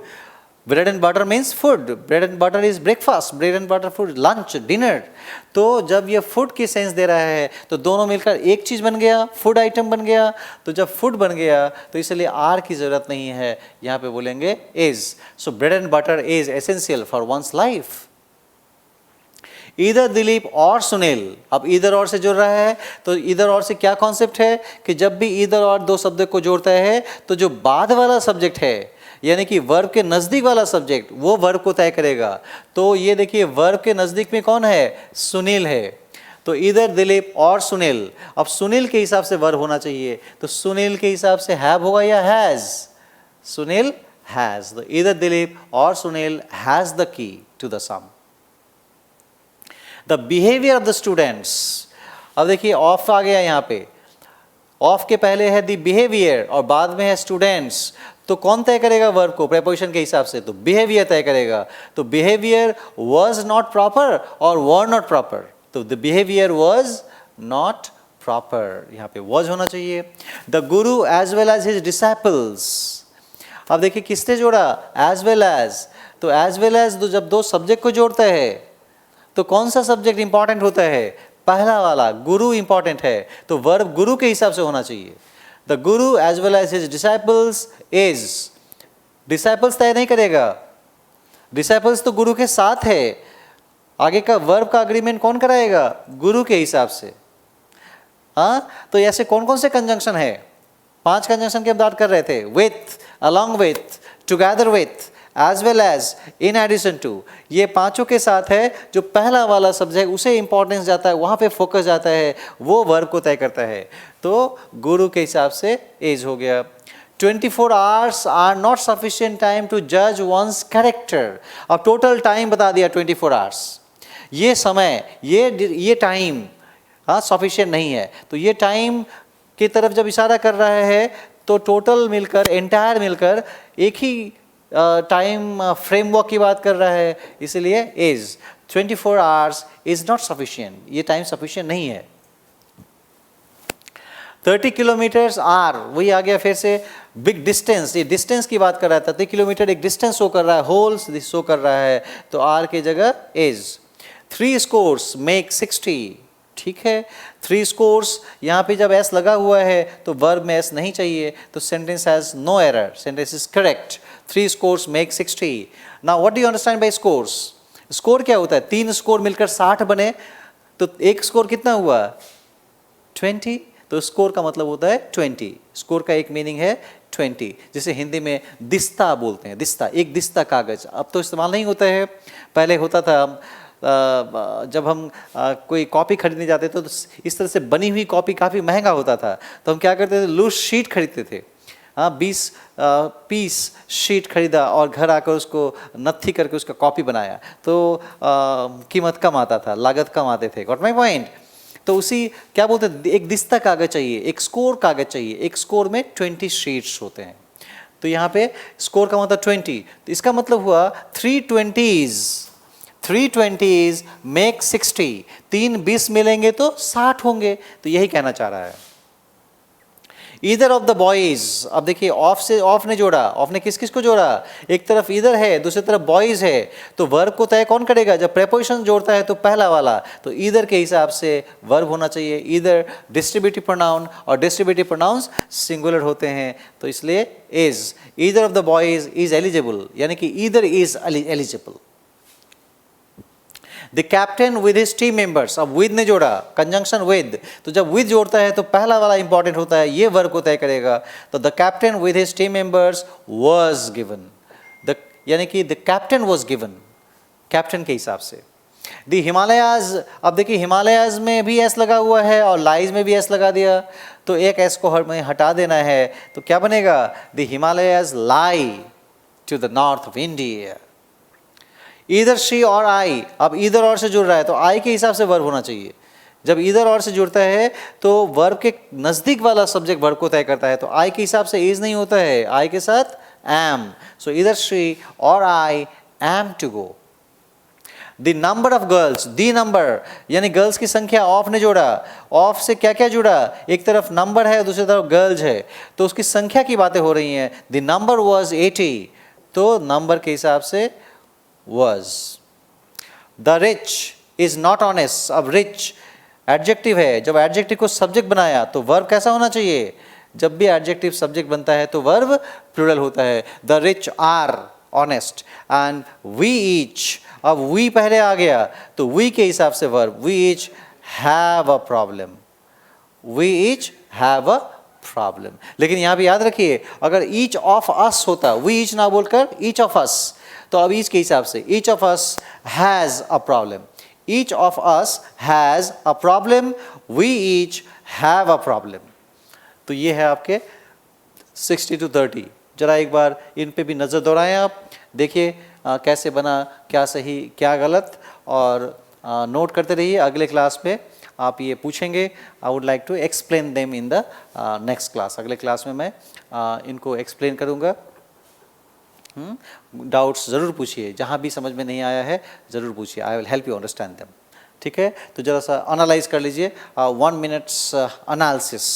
Bread and butter means food. Bread and butter is breakfast, bread and butter food, lunch, dinner. तो जब ये फूड की सेंस दे रहा है तो दोनों मिलकर एक चीज बन गया, फूड आइटम बन गया। तो जब फूड बन गया तो इसलिए आर की जरूरत नहीं है, यहाँ पे बोलेंगे is. So bread and butter is essential for one's life. इधर दिलीप और सुनील, अब इधर और से जुड़ रहा है। तो इधर और से क्या कॉन्सेप्ट है कि जब भी इधर और दो शब्द को जोड़ता है तो जो बाद वाला सब्जेक्ट है, यानी कि वर्ब के नजदीक वाला सब्जेक्ट, वो वर्ब को तय करेगा। तो ये देखिए वर्ब के नजदीक में कौन है, सुनील है। तो इधर दिलीप और सुनील। अब सुनील के हिसाब से वर्ब होना चाहिए, तो सुनील के हिसाब से हैव होगा या हैज, सुनील हैज। तो either Dilip or Sunil has the key to the sum. The behaviour of the students. अब देखिए ऑफ आ गया यहाँ पे, ऑफ के पहले है द बिहेवियर और बाद में है स्टूडेंट्स। तो कौन तय करेगा वर्ब को प्रेपोजिशन के हिसाब से, तो बिहेवियर तय करेगा। तो behaviour was not proper or were not proper. तो the behaviour was not proper, यहाँ पे वाज होना चाहिए। The guru as well as his disciples. अब देखिए किसने जोड़ा, एज वेल एज। तो एज वेल एज जब दो सब्जेक्ट को जोड़ता है तो कौन सा सब्जेक्ट इंपॉर्टेंट होता है, पहला वाला, गुरु इंपॉर्टेंट है। तो वर्ब गुरु के हिसाब से होना चाहिए। The guru as well as his disciples is. Disciples तय नहीं करेगा, डिसाइपल्स तो गुरु के साथ है। आगे का वर्ब का अग्रीमेंट कौन कराएगा, गुरु के हिसाब से। हाँ, तो ऐसे कौन कौन से कंजंक्शन है, 5 कंजंक्शन की हम बात कर रहे थे। With, along with, together with, as well as, in addition to. ये पांचों के साथ है। जो पहला वाला सब्जेक्ट उसे इंपॉर्टेंस जाता है, वहाँ पे फोकस जाता है, वो वर्ब को तय करता है। तो गुरु के हिसाब से एज हो गया। 24 hours are not sufficient time to जज वंस कैरेक्टर। अब टोटल टाइम बता दिया 24 आवर्स। ये समय, ये टाइम हाँ सफिशिएंट नहीं है। तो ये टाइम की तरफ जब इशारा कर रहा है तो टोटल मिलकर, एंटायर मिलकर एक ही टाइम फ्रेमवर्क की बात कर रहा है, इसलिए is. 24 hours is not sufficient, ये टाइम सफिशिएंट नहीं है। 30 किलोमीटर्स आर, वही आ गया फिर से बिग डिस्टेंस, ये डिस्टेंस की बात कर रहा है। 30 किलोमीटर एक डिस्टेंस शो कर रहा है, होल्स शो कर रहा है, तो आर की जगह इज। 3 scores मेक 60, ठीक है। 3 scores, यहाँ पे जब एस लगा हुआ है तो वर्ब में एस नहीं चाहिए, तो sentence has no error, sentence is correct. 3 scores make 60। Now what do you understand by scores? Score क्या होता है, 3 स्कोर मिलकर 60 बने, तो एक स्कोर कितना हुआ, 20। तो स्कोर का मतलब होता है 20। स्कोर का एक मीनिंग है 20, जिसे हिंदी में दिस्ता बोलते हैं। दिस्ता, एक दिस्ता कागज। अब तो इस्तेमाल नहीं होता है, पहले होता था। जब हम कोई कॉपी खरीदने जाते थे तो इस तरह से बनी हुई कॉपी काफ़ी महंगा होता था, तो हम क्या करते थे, लूज शीट खरीदते थे। हाँ, 20 पीस शीट खरीदा और घर आकर उसको नत्थी करके उसका कॉपी बनाया, तो कीमत कम आता था, लागत कम आते थे। Got my point? तो उसी क्या बोलते हैं, एक दिस्ता कागज चाहिए, एक स्कोर कागज चाहिए। एक स्कोर में 20 शीट्स होते हैं। तो यहाँ पे स्कोर का मतलब 20, तो इसका मतलब हुआ 320s मेक 60। 3 20 मिलेंगे तो 60 होंगे, तो यही कहना चाह रहा है। ईदर ऑफ द बॉयज, अब देखिए ऑफ से ऑफ ने जोड़ा, ऑफ ने किस किस को जोड़ा, एक तरफ ईदर है दूसरी तरफ बॉयज है, तो वर्ब को तय कौन करेगा, जब प्रेपोजिशन जोड़ता है तो पहला वाला, तो ईदर के हिसाब से वर्ब होना चाहिए। ईदर डिस्ट्रीब्यूटिव प्रोनाउन, और डिस्ट्रीब्यूटिव प्रोनाउंस सिंगुलर होते हैं, तो इसलिए is, either of the boys is eligible, यानी कि either is eligible. The captain with his team members, अब विद ने जोड़ा, कंजंक्शन विद, तो जब विद जोड़ता है तो पहला वाला इंपॉर्टेंट होता है, ये वर्ब को तय करेगा। तो the captain with his team members was given, the यानी कि the captain was given, captain के हिसाब से। द हिमालयाज, अब देखिए हिमालयाज में भी एस लगा हुआ है और लाइज में भी एस लगा दिया, तो एक एस को हमें हटा देना है, तो क्या बनेगा, the Himalayas lie to the north of India. Either she or I, अब ईदर और से जुड़ रहा है तो आई के हिसाब से वर्ब होना चाहिए। जब ईदर और से जुड़ता है तो वर्ब के नज़दीक वाला सब्जेक्ट वर्ब को तय करता है, तो आई के हिसाब से इज नहीं होता है, आई के साथ M. So either she or I am to go. The number of girls, the number यानी गर्ल्स की संख्या, ऑफ ने जोड़ा, ऑफ से क्या क्या जुड़ा, एक तरफ नंबर है दूसरी तरफ गर्ल्स है, तो उसकी संख्या की बातें हो रही हैं। द नंबर वॉज 80, तो नंबर के हिसाब से was. The rich is not honest, अब rich एडजेक्टिव है, जब एडजेक्टिव को सब्जेक्ट बनाया तो वर्ब कैसा होना चाहिए, जब भी एडजेक्टिव सब्जेक्ट बनता है तो वर्ब प्लूरल होता है। The rich are honest and we each, अब वी पहले आ गया तो वी के हिसाब से verb, we each have a problem, we each have a problem. लेकिन यहाँ भी याद रखिए, अगर ईच ऑफ अस होता, वी ईच ना बोलकर ईच ऑफ अस, तो अब ईच के हिसाब से each of us has a problem, each of us has a problem, we each have a problem. तो ये है आपके 60 to 30। जरा एक बार इन पे भी नज़र दौड़ाएं, आप देखिए कैसे बना, क्या सही क्या गलत, और नोट करते रहिए। अगले क्लास में आप ये पूछेंगे, I would like to explain them in the next class. अगले क्लास में मैं इनको एक्सप्लेन करूँगा। डाउट्स ज़रूर पूछिए, जहाँ भी समझ में नहीं आया है ज़रूर पूछिए, I will help you understand them. ठीक है, तो ज़रा सा एनालाइज कर लीजिए, 1 मिनट्स एनालिसिस,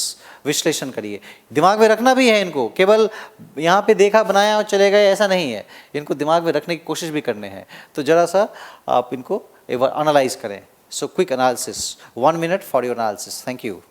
विश्लेषण करिए। दिमाग में रखना भी है इनको, केवल यहाँ पे देखा बनाया और चले गए ऐसा नहीं है, इनको दिमाग में रखने की कोशिश भी करने हैं। तो ज़रा सा आप इनको एक बार एनालाइज करें। So quick analysis, 1 minute for your analysis. Thank you.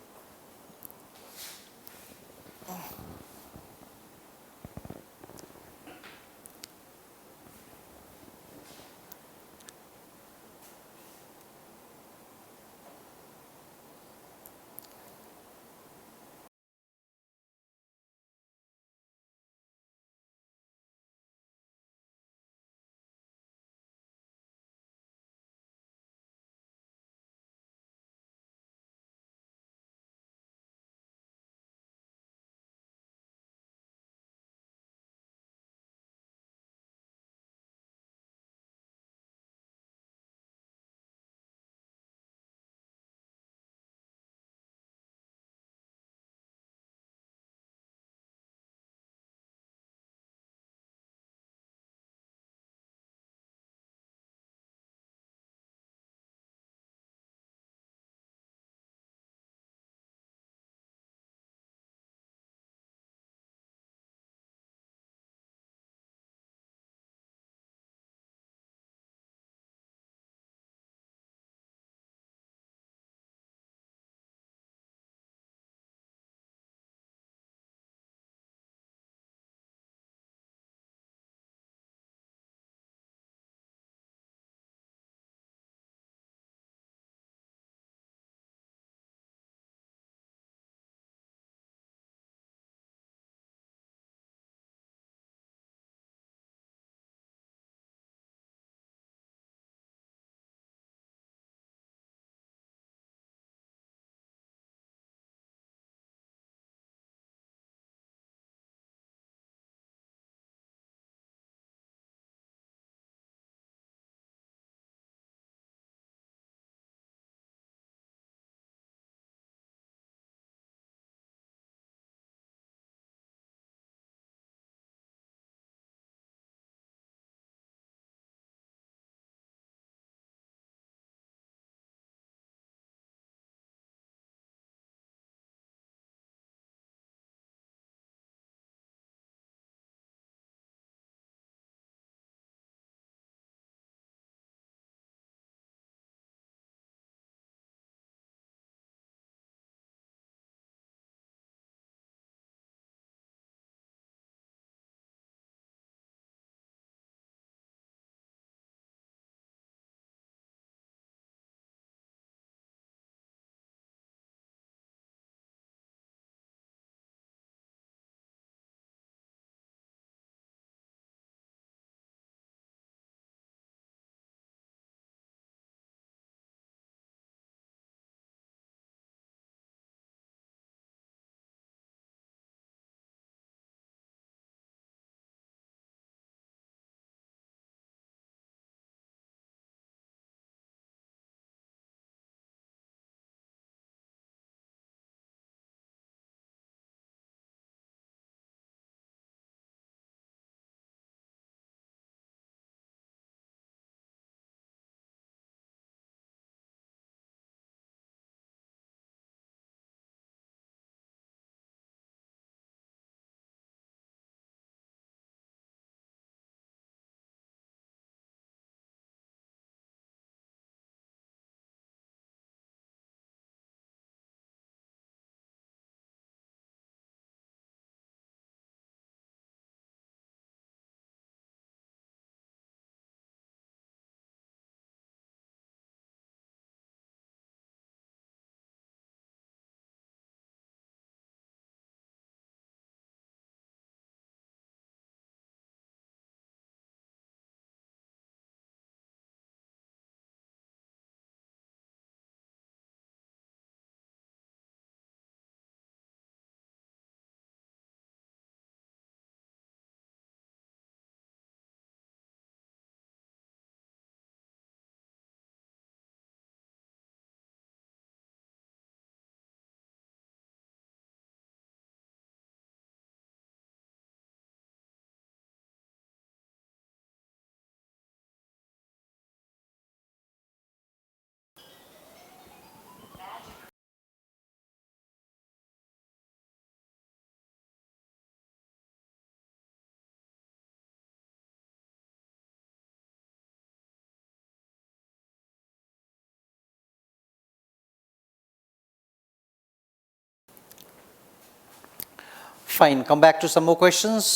Fine, come back to some more questions.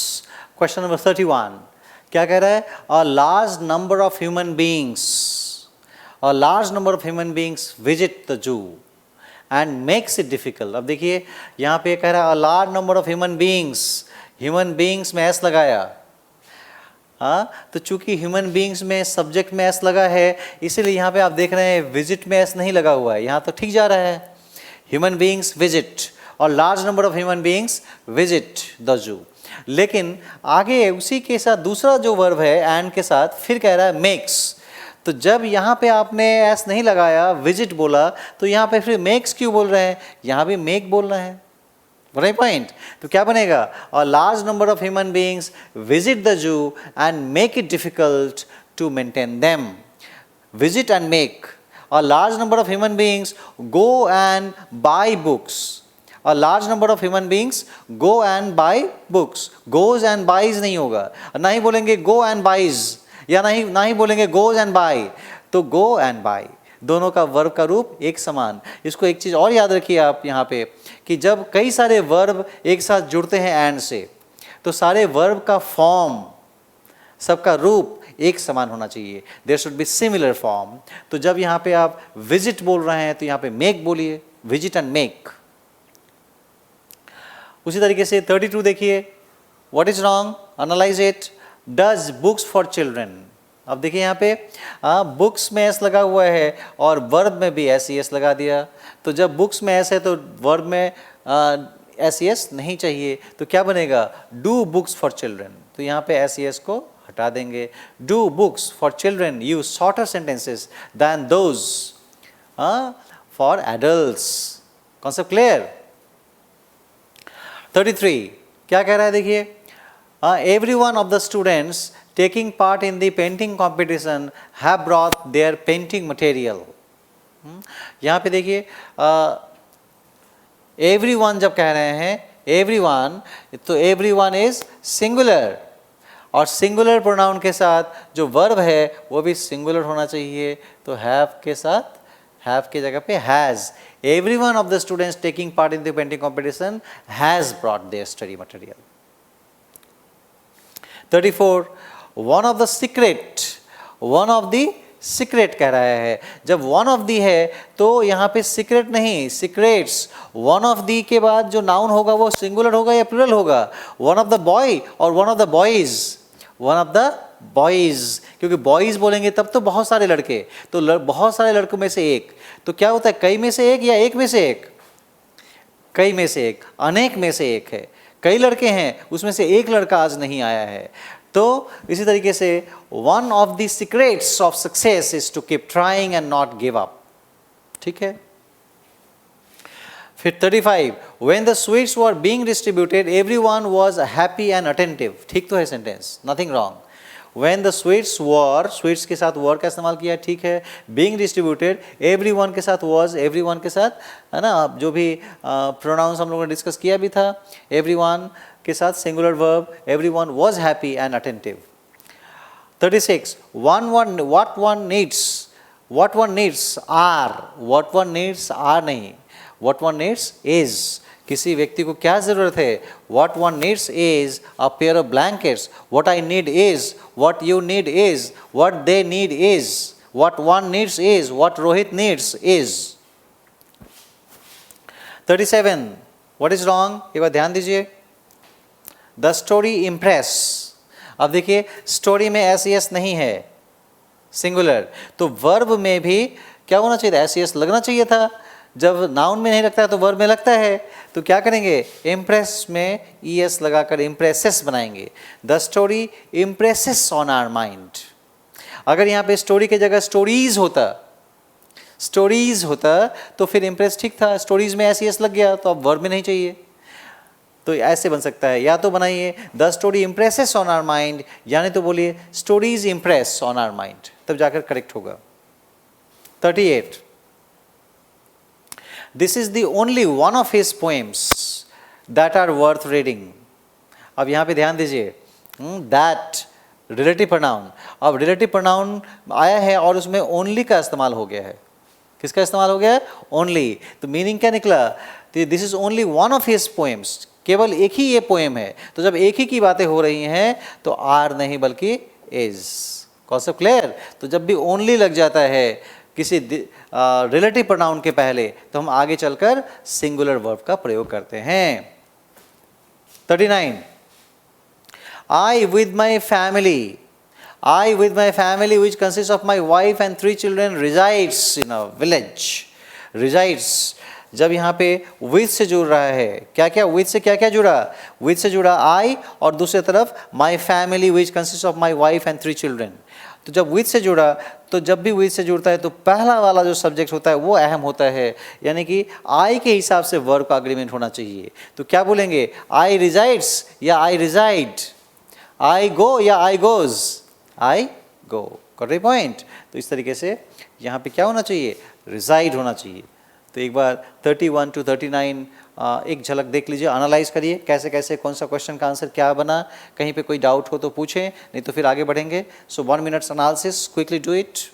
Question number 31 क्या कह रहा है? A large number of human beings, a large number of human beings visit the zoo and makes it difficult. अब देखिए यहाँ पे कह रहा है a large number of human beings में एस लगाया. हाँ, तो चूंकि ह्यूमन बीइंग्स में सब्जेक्ट में एस लगा है, इसीलिए यहाँ पे आप देख रहे हैं विजिट में एस नहीं लगा हुआ है. यहाँ तो ठीक जा रहा है. ह्यूमन बीइंग्स विजिट और large number of human beings visit the जू. लेकिन आगे उसी के साथ दूसरा जो वर्ब है एंड के साथ फिर कह रहा है मेक्स. तो जब यहाँ पे आपने एस नहीं लगाया, विजिट बोला, तो यहाँ पे फिर मेक्स क्यों बोल रहे हैं? यहाँ भी मेक बोलना है. Right point. तो क्या बनेगा? A large number of human beings visit the zoo and make it difficult to maintain them. Visit and make. A large number of human beings go and buy books. A large number of human beings go and buy books. Goes and buys नहीं होगा. ना ही बोलेंगे go and buys या ना ही बोलेंगे goes and buy. तो go and buy दोनों का वर्ब का रूप एक समान. इसको एक चीज़ और याद रखिए आप यहाँ पे कि जब कई सारे वर्ब एक साथ जुड़ते हैं and से, तो सारे वर्ब का फॉर्म, सबका रूप एक समान होना चाहिए. There should be similar form. तो जब यहाँ पे आप विजिट बोल रहे हैं तो यहाँ पे मेक बोलिए, विजिट एंड मेक. उसी तरीके से 32 देखिए. What is wrong? Analyse it. Does books for children. अब देखिए यहाँ पे बुक्स में एस लगा हुआ है और वर्ब में भी एस ई एस लगा दिया. तो जब बुक्स में एस है तो वर्ब में एस ई एस नहीं चाहिए. तो क्या बनेगा? Do books for children. तो यहाँ पे एस ई एस को हटा देंगे. Do books for children use shorter sentences than those for adults. Concept clear? 33 क्या कह रहा है? देखिए every one of the students taking part in the painting competition have brought their painting material. यहाँ पे देखिए एवरी वन जब कह रहे हैं एवरी वन, तो एवरी वन इज सिंगुलर और सिंगुलर प्रोनाउन के साथ जो वर्ब है वो भी सिंगुलर होना चाहिए. तो हैव के साथ हैव की जगह पे has. Everyone of the students taking part in the painting competition has brought their study material. 34 one of the secret कह रहा है. जब one of the है तो यहाँ पे secret नहीं, secrets. one of the के बाद जो noun होगा वो singular होगा या plural होगा? one of the boy और one of the boys. one of the boys, क्योंकि बॉयज़ बोलेंगे तब तो बहुत सारे लड़के, तो बहुत सारे लड़कों में से एक. तो क्या होता है? कई में से एक या एक में से एक? कई में से एक, अनेक में से एक है. कई लड़के हैं, उसमें से एक लड़का आज नहीं आया है. तो इसी तरीके से one of the secrets of success is to keep trying and not give up. ठीक है. फिर 35 when the sweets were being distributed everyone was happy and attentive. ठीक तो है sentence, nothing wrong. When the sweets were, sweets के साथ were का इस्तेमाल किया, ठीक है. Being distributed, everyone के साथ was, everyone के साथ है ना, जो भी pronouns हम लोगों ने डिस्कस किया भी था. everyone के साथ singular verb, everyone was happy and attentive. 36 what one needs are नहीं, what one needs is. किसी व्यक्ति को क्या ज़रूरत है? What one needs is a pair of blankets. What I need is, what you need is, what they need is, what one needs is, what Rohit needs is. 37 what is wrong? एक बार ध्यान दीजिए. The story impress. अब देखिए story में S E S नहीं है, singular. तो verb में भी क्या होना चाहिए था? एस ई एस लगना चाहिए था. जब नाउन में नहीं लगता है तो वर्ब में लगता है. तो क्या करेंगे? इम्प्रेस में ई एस लगाकर इम्प्रेसेस बनाएंगे. The story impresses on our mind. अगर यहाँ पे स्टोरी की जगह स्टोरीज होता तो फिर इम्प्रेस ठीक था. स्टोरीज में एस ई एस लग गया तो अब वर्ब में नहीं चाहिए. तो ऐसे बन सकता है. या तो बनाइए the story impresses on our mind, यानी तो बोलिए stories impress on our mind, तब जाकर करेक्ट होगा. 38 This is the only one of his poems that are worth reading. अब यहाँ पे ध्यान दीजिए, that relative pronoun. अब relative pronoun आया है और उसमें only का इस्तेमाल हो गया है. किसका इस्तेमाल हो गया है? Only. तो मीनिंग क्या निकला? This is only one of his poems. केवल एक ही ये पोएम है, तो जब एक ही की बातें हो रही हैं तो आर नहीं बल्कि इज। Concept clear? तो जब भी ओनली लग जाता है किसी रिलेटिव प्रोनाउन के पहले तो हम आगे चलकर सिंगुलर वर्ब का प्रयोग करते हैं। 39, I with my family, I with my family which consists of my wife and 3 children resides in a village. Resides, जब यहाँ पे with से जुड़ रहा है, क्या क्या with से क्या क्या जुड़ा? with से जुड़ा I और दूसरी तरफ my family which consists of my wife and 3 children। तो जब with से जुड़ा, तो जब भी with से जुड़ता है तो पहला वाला जो सब्जेक्ट होता है वो अहम होता है, यानी कि I के हिसाब से वर्ब का अग्रीमेंट होना चाहिए। तो क्या बोलेंगे? I resides या I reside, I go या I goes, I go। Correct point? तो इस तरीके से यहाँ पे क्या होना चाहिए? reside होना चाहिए। तो एक बार 31 to 39 एक झलक देख लीजिए, एनालाइज करिए कैसे कैसे कौन सा क्वेश्चन का आंसर क्या बना। कहीं पे कोई डाउट हो तो पूछें, नहीं तो फिर आगे बढ़ेंगे। सो 1 minutes analysis, quickly do it.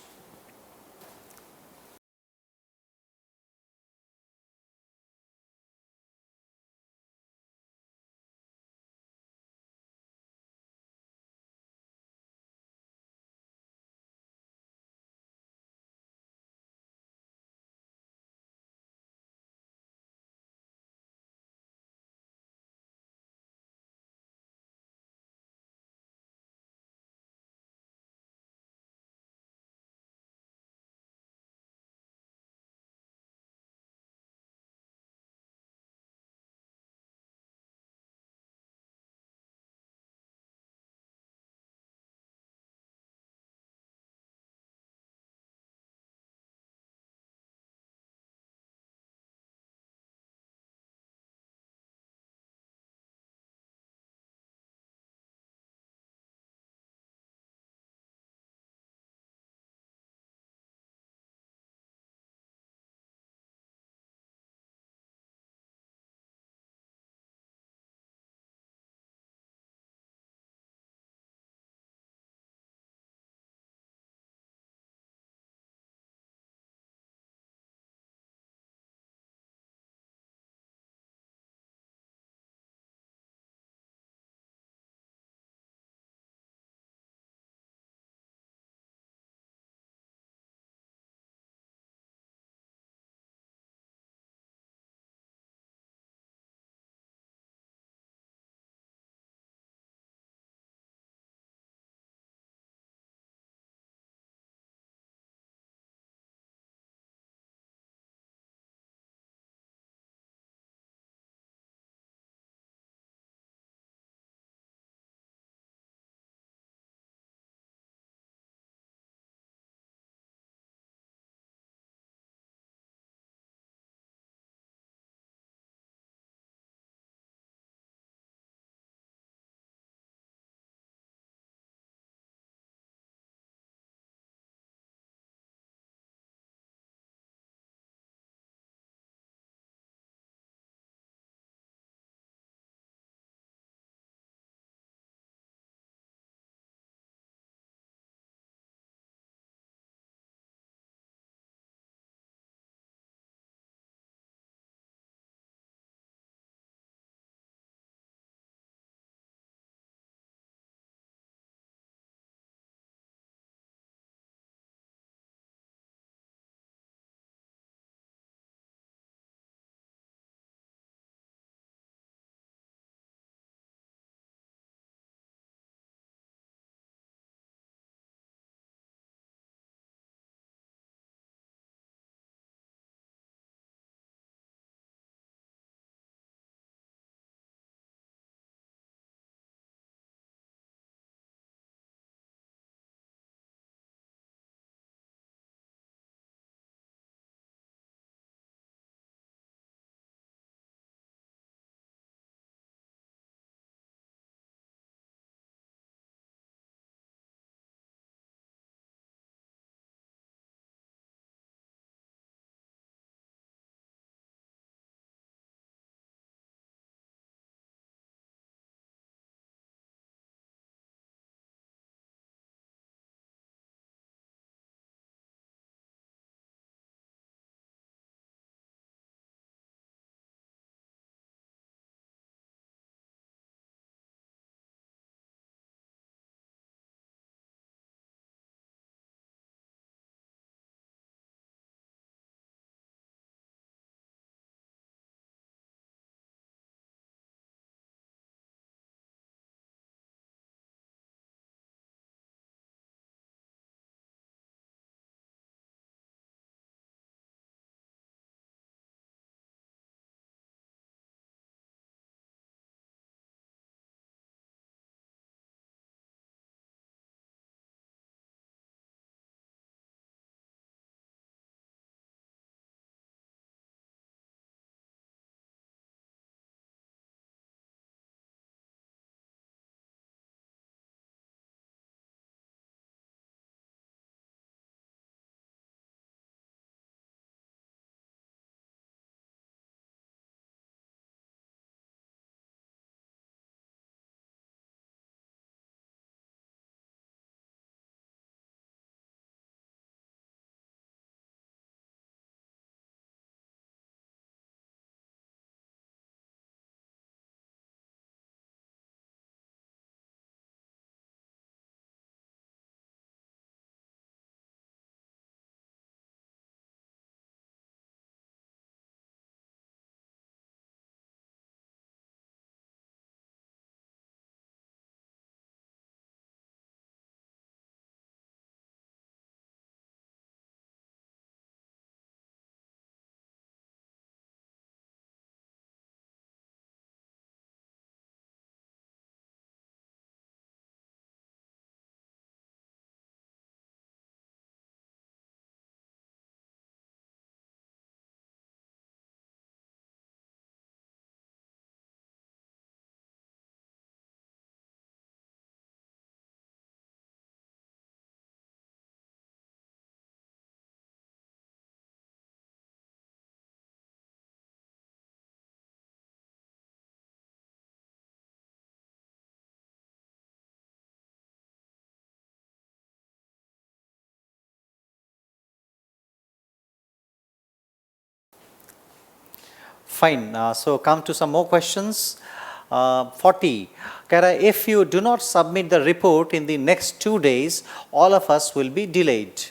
Fine. So come to some more questions. 40 कह रहा है if you do not submit the report in the next 2 days, all of us will be delayed.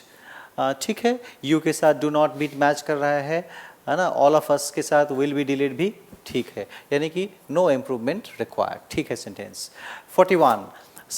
ठीक है, you के साथ do not meet मैच कर रहा है ना, all of us के साथ will be delayed भी ठीक है, यानी कि no improvement required. ठीक है sentence. 41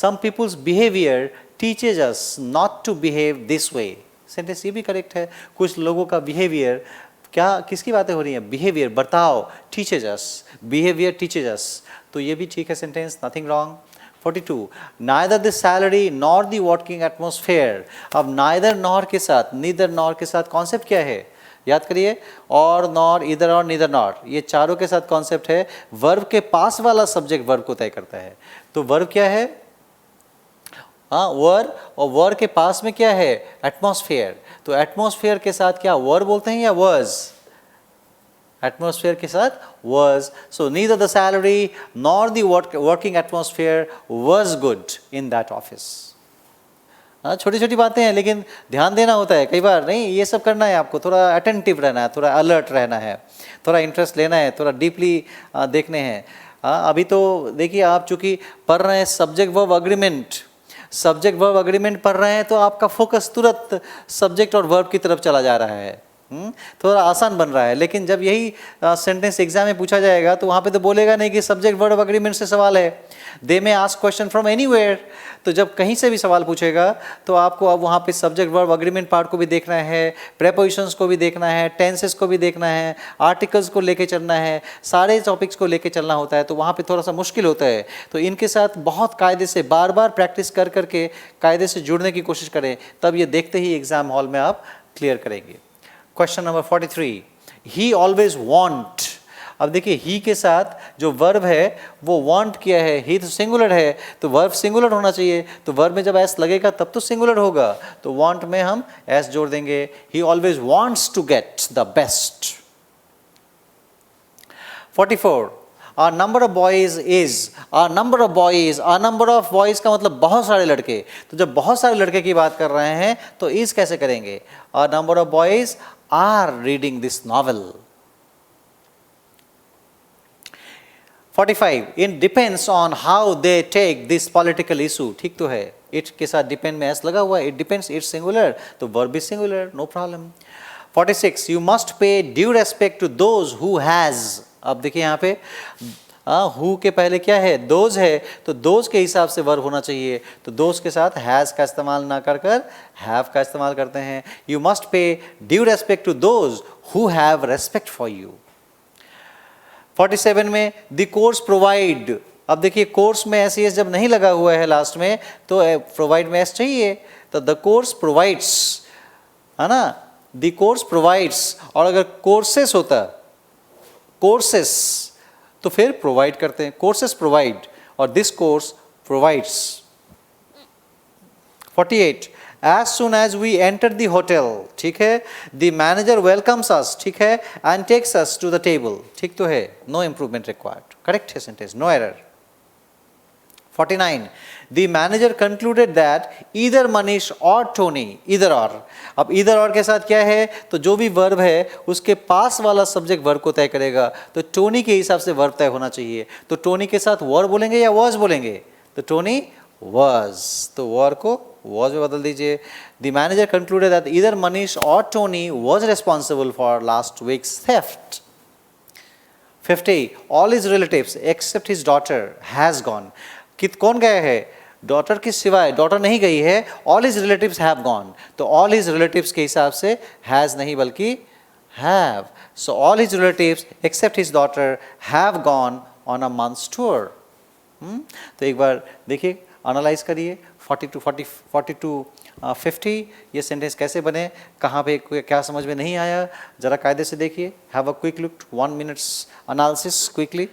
some people's behavior teaches us not to behave this way. Sentence ये भी करेक्ट है. कुछ लोगों का बिहेवियर, क्या किसकी बातें हो रही हैं? बिहेवियर, बर्ताव. टीचेज अस, बिहेवियर टीचेज अस, तो ये भी ठीक है sentence, nothing wrong. 42 neither the salary nor the working atmosphere. अब नाइदर नॉर के साथ, नीदर नॉर के साथ कॉन्सेप्ट क्या है? याद करिए, और नॉर, इधर और नीदर नॉर, ये चारों के साथ कॉन्सेप्ट है. वर्ब के पास वाला सब्जेक्ट वर्ब को तय करता है. तो वर्ब क्या है? हाँ, वर, और वर के पास में क्या है? एटमॉस्फेयर. तो एटमॉस्फेयर के साथ क्या वर बोलते हैं या वर्ज? एटमॉस्फेयर के साथ verge. So neither the salary nor the working atmosphere was good in that office. हाँ, छोटी छोटी बातें हैं लेकिन ध्यान देना होता है. कई बार नहीं ये सब करना है आपको, थोड़ा अटेंटिव रहना है, थोड़ा अलर्ट रहना है, थोड़ा इंटरेस्ट लेना है, थोड़ा डीपली देखने हैं. हाँ, अभी तो देखिए आप चूँकि पढ़ रहे हैं subject verb agreement, subject verb agreement पढ़ रहे हैं तो आपका फोकस तुरंत सब्जेक्ट और वर्ब की तरफ चला जा रहा है. थोड़ा आसान बन रहा है. लेकिन जब यही सेंटेंस एग्जाम में पूछा जाएगा तो वहाँ पे तो बोलेगा नहीं कि सब्जेक्ट वर्ब अग्रीमेंट से सवाल है. दे में आस्क क्वेश्चन फ्रॉम एनीवेयर. तो जब कहीं से भी सवाल पूछेगा तो आपको अब वहाँ पे सब्जेक्ट वर्ब अग्रीमेंट पार्ट को भी देखना है, प्रेपोजिशंस को भी देखना है, टेंसेस को भी देखना है, आर्टिकल्स को लेके चलना है, सारे टॉपिक्स को लेके चलना होता है. तो वहाँ पे थोड़ा सा मुश्किल होता है. तो इनके साथ बहुत कायदे से बार बार प्रैक्टिस कर करके कायदे से जुड़ने की कोशिश करें, तब ये देखते ही एग्जाम हॉल में आप क्लियर करेंगे. क्वेश्चन नंबर 43 ही ऑलवेज वॉन्ट. अब देखिए ही के साथ जो वर्ब है वो वांट किया है, ही तो सिंगुलर है तो वर्ब सिंगुलर होना चाहिए. तो वर्ब में जब एस लगेगा तब तो सिंगुलर होगा. तो वांट में हम एस जोड़ देंगे. He always wants to get the best. 44 are number of boys is, are number of boys, are number of boys का मतलब बहुत सारे लड़के. तो जब बहुत सारे लड़के की बात कर रहे हैं तो इज कैसे करेंगे? Are number of boys are reading this novel. 45 it depends on how they take this political issue. ठीक तो है, इट के साथ डिपेंड में एस लगा हुआ है. इट डिपेंड्स, इट सिंगुलर तो verb is singular, no problem. 46 you must pay due respect to those who has. अब देखिए यहाँ पे हु के पहले क्या है? दोज है. तो दोज के हिसाब से वर्ब होना चाहिए. तो दोज के साथ हैज का इस्तेमाल ना कर कर हैव का इस्तेमाल करते हैं. You must pay due respect to those who have respect for you. 47 में द कोर्स प्रोवाइड. अब देखिए कोर्स में एस जब नहीं लगा हुआ है लास्ट में तो प्रोवाइड में एस चाहिए. तो द कोर्स प्रोवाइड्स, है ना, द कोर्स प्रोवाइड्स. और अगर कोर्सेस होता, कोर्सेस, तो फिर प्रोवाइड करते हैं. कोर्सेस प्रोवाइड और this course provides. 48 as soon as we enter the hotel, ठीक है, the manager welcomes us, ठीक है, and takes us to the table. ठीक तो है, no improvement required. correct है sentence, no error. 49 the manager concluded that either Manish or Tony, either or. अब either or के साथ क्या है? तो जो भी वर्ब है उसके पास वाला सब्जेक्ट वर्ब को तय करेगा. तो टोनी के हिसाब से वर्ब तय होना चाहिए. तो टोनी के साथ वर बोलेंगे या वॉज बोलेंगे? तो टोनी वॉज, तो वर को वॉज में बदल दीजिए. The manager concluded that either Manish और Tony was responsible for last week's theft. 50 all his relatives except his daughter has gone. कौन गया है? डॉटर के सिवाय, डॉटर नहीं गई है. All his relatives have gone. तो ऑल हिज रिलेटिव्स के हिसाब से हैज नहीं बल्कि have. So all his relatives except his daughter have gone on a month's tour. तो एक बार देखिए, एनालाइज करिए 42 50 ये सेंटेंस कैसे बने, कहाँ पे क्या समझ में नहीं आया, जरा कायदे से देखिए. Have a quick look, 1 minutes analysis quickly.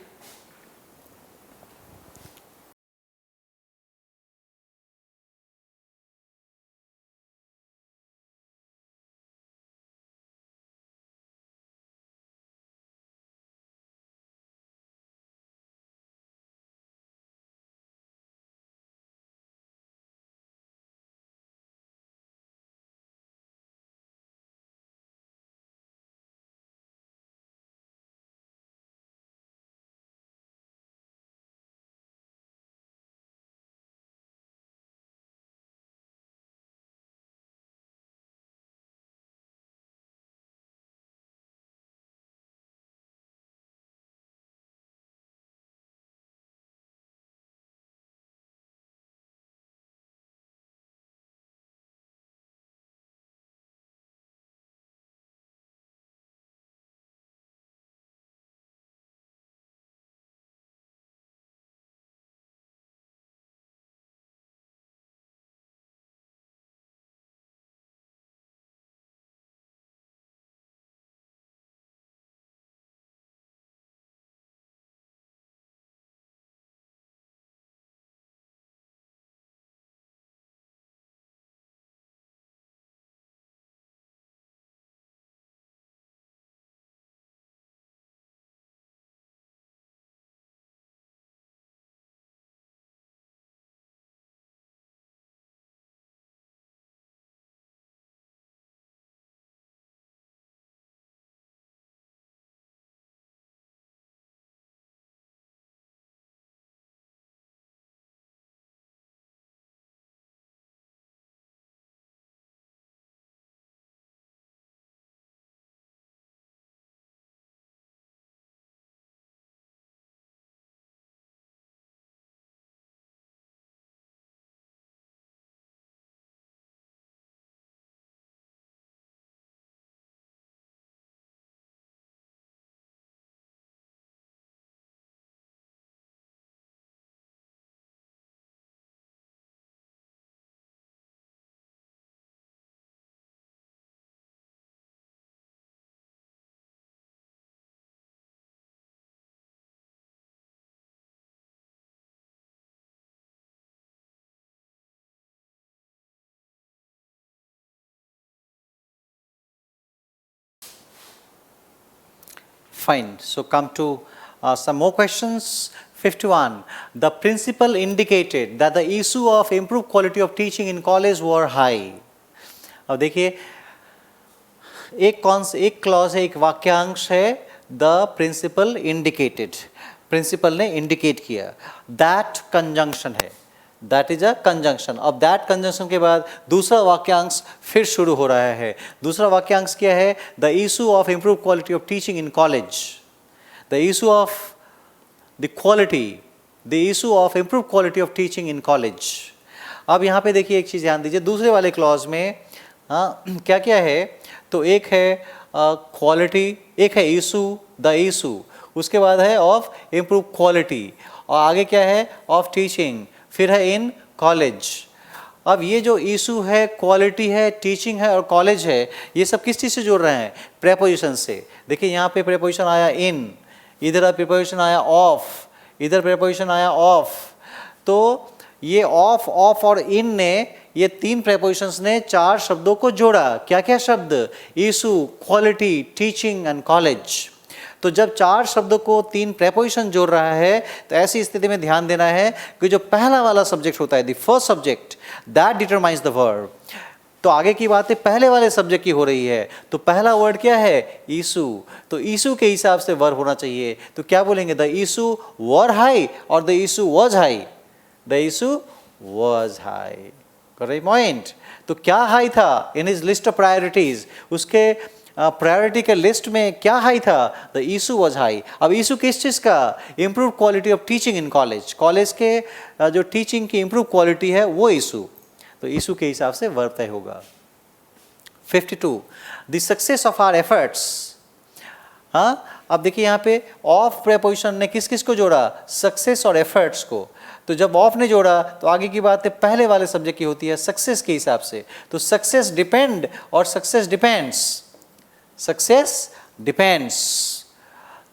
Fine. So come to some more questions. 51. The principal indicated that the issue of improved quality of teaching in college were high. अब देखिए एक क्लॉज है, एक वाक्यांश है, द प्रिंसिपल इंडिकेटेड, प्रिंसिपल ने indicate किया, that conjunction है, दैट इज अ कंजंक्शन। अब दैट कंजंक्शन के बाद दूसरा वाक्यांश फिर शुरू हो रहा है। दूसरा वाक्यांश क्या है? The issue of improve quality of teaching in college, the issue of the quality, the issue of improve quality of teaching in college. अब यहाँ पे देखिए एक चीज़ ध्यान दीजिए, दूसरे वाले क्लॉज में क्या क्या है? तो एक है क्वालिटी, एक है इशू, द इशू, उसके बाद है ऑफ इम्प्रूव क्वालिटी, और आगे क्या है? ऑफ टीचिंग, फिर है इन कॉलेज। अब ये जो इशू है, क्वालिटी है, टीचिंग है और कॉलेज है, ये सब किस चीज़ से जोड़ रहे हैं? प्रेपोजिशन से। देखिए यहाँ पे प्रेपोजिशन आया इन, इधर प्रेपोजिशन आया ऑफ, इधर प्रेपोजिशन आया ऑफ। तो ये ऑफ, ऑफ और इन ने, ये तीन प्रेपोजिशंस ने चार शब्दों को जोड़ा। क्या क्या शब्द? Issue, quality, teaching and college. तो जब चार शब्दों को तीन प्रेपोजिशन जोड़ रहा है, तो ऐसी स्थिति में ध्यान देना है कि जो पहला वाला सब्जेक्ट होता है, the first subject, that determines the verb. तो आगे की बातें पहले वाले सब्जेक्ट की हो रही है, तो पहला वर्ड क्या है? इशू। तो इशू के हिसाब से वर्ब होना चाहिए। तो क्या बोलेंगे? द इशू वर हाई और the issue was high, the issue was high. Correct point. तो क्या हाई था in his list of priorities? उसके प्रायोरिटी के लिस्ट में क्या हाई था? The issue was high. अब इशू किस चीज़ का? Improve quality of teaching in college, college के जो टीचिंग की इम्प्रूव क्वालिटी है वो इशू। तो इशू के हिसाब से वर्ब तय होगा। 52. The success of our efforts. हाँ, अब देखिए यहाँ पे ऑफ प्रेपोजिशन ने किस किस को जोड़ा? सक्सेस और एफर्ट्स को। तो जब ऑफ ने जोड़ा तो आगे की बात पहले वाले सब्जेक्ट की होती है सक्सेस के हिसाब से। तो सक्सेस डिपेंड और सक्सेस डिपेंड्स, सक्सेस डिपेंड्स।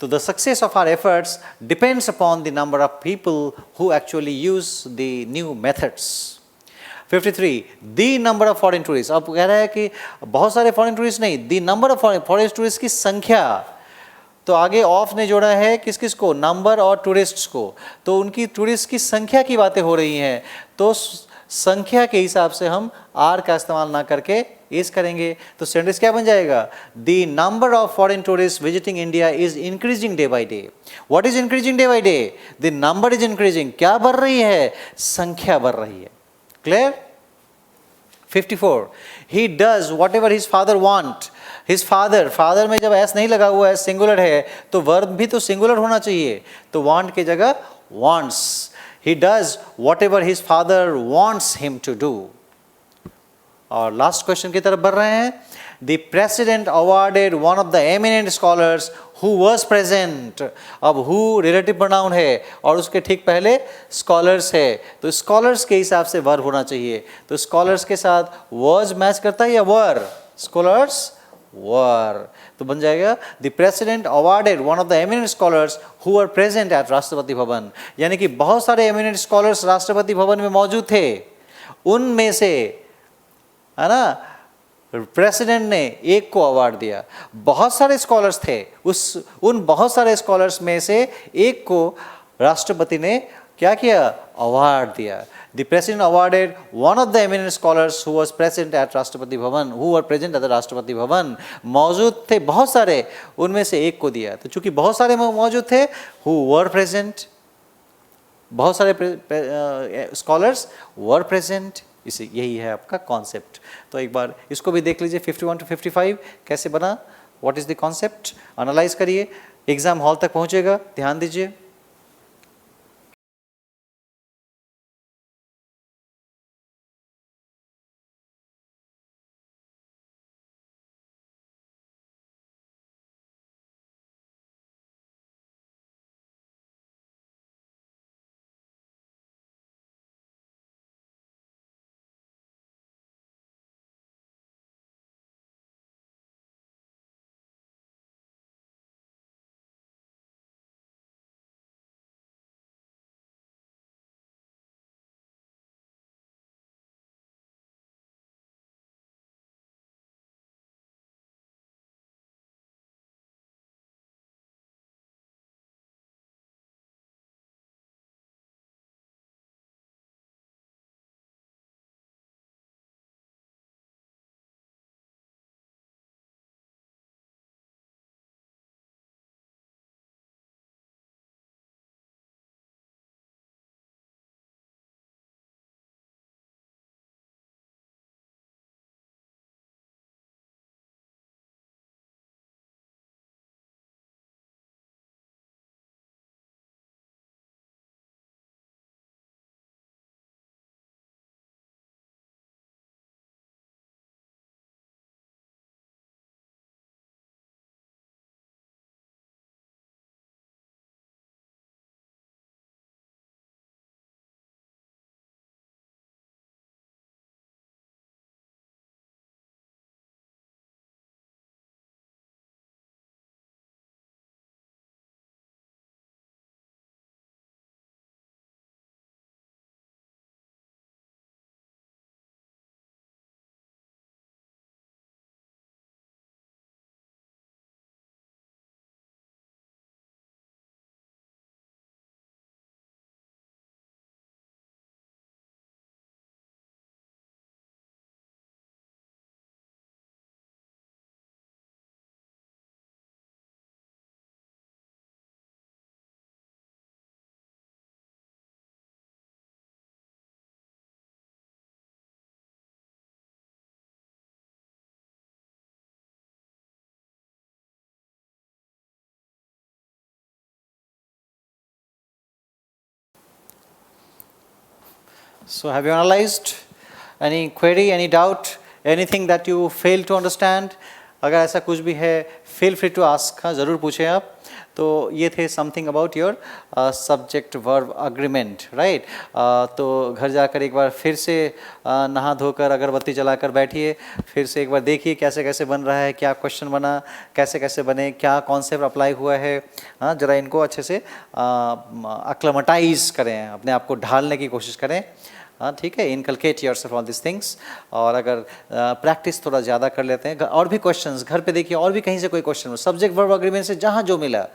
तो the success of our efforts depends upon the number of people who actually use the new methods. 53. The number of foreign tourist. अब कह रहा है कि बहुत सारे फॉरेन टूरिस्ट नहीं, the number of foreign tourist की संख्या। तो आगे ऑफ ने जोड़ा है किस किस को? नंबर और टूरिस्ट्स को। तो उनकी टूरिस्ट की संख्या की बातें हो रही हैं, तो संख्या के हिसाब से हम आर का इस्तेमाल ना करके इस करेंगे। तो सेंटेंस क्या बन जाएगा? The number of foreign tourist visiting India is increasing day by day. What is increasing day by day? The number is increasing. क्या बढ़ रही है? संख्या बढ़ रही है। Clear? 54. He does whatever his father want. His father, father में जब एस नहीं लगा हुआ है, सिंगुलर है, तो वर्ब भी तो सिंगुलर होना चाहिए। तो want की जगह wants. He does whatever his father wants him to do. और लास्ट क्वेश्चन की तरफ बढ़ रहे हैं। The president awarded one of the eminent scholars who was present. अब who रिलेटिव प्रोनाउन है और उसके ठीक पहले scholars है, तो scholars के हिसाब से verb होना चाहिए। तो scholars के साथ was मैच करता है या were? Scholars were। तो बन जाएगा the president awarded one of the eminent scholars who were present at Rashtrapati Bhavan. यानी कि बहुत सारे eminent scholars राष्ट्रपति भवन में मौजूद थे, उनमें से, है ना, प्रेसिडेंट ने एक को अवार्ड दिया। बहुत सारे स्कॉलर्स थे, उन बहुत सारे स्कॉलर्स में से एक को राष्ट्रपति ने क्या किया? अवार्ड दिया। The president awarded one of the eminent scholars who was present at Rashtrapati Bhavan, who were present at the Rashtrapati Bhavan. मौजूद थे बहुत सारे, उनमें से एक को दिया। तो चूंकि बहुत सारे मौजूद थे, हु वर प्रेजेंट, बहुत सारे स्कॉलर्स वर प्रेजेंट, इसे यही है आपका कॉन्सेप्ट। तो एक बार इसको भी देख लीजिए, 51 to 55 कैसे बना, what is the concept, analyse करिए, एग्जाम हॉल तक पहुंचेगा, ध्यान दीजिए। So have you analyzed any query, any doubt, anything that you fail to understand? अगर ऐसा कुछ भी है, feel free to ask, हाँ ज़रूर पूछें आप। तो ये थे something about your subject verb agreement, right? तो घर जाकर एक बार फिर से नहा धोकर अगरबत्ती जलाकर बैठिए, फिर से एक बार देखिए कैसे कैसे बन रहा है, क्या क्वेश्चन बना, कैसे कैसे बने, क्या कॉन्सेप्ट अप्लाई हुआ है, हाँ ज़रा इनको अच्छे से अक्लमटाइज करें, अपने आप को ढालने की कोशिश करें, हाँ ठीक है, inculcate yourself all this things. और अगर प्रैक्टिस थोड़ा ज़्यादा कर लेते हैं, और भी क्वेश्चंस घर पे देखिए, और भी कहीं से कोई क्वेश्चन हो, सब्जेक्ट वर्ब अग्रीमेंट से जहाँ जो मिला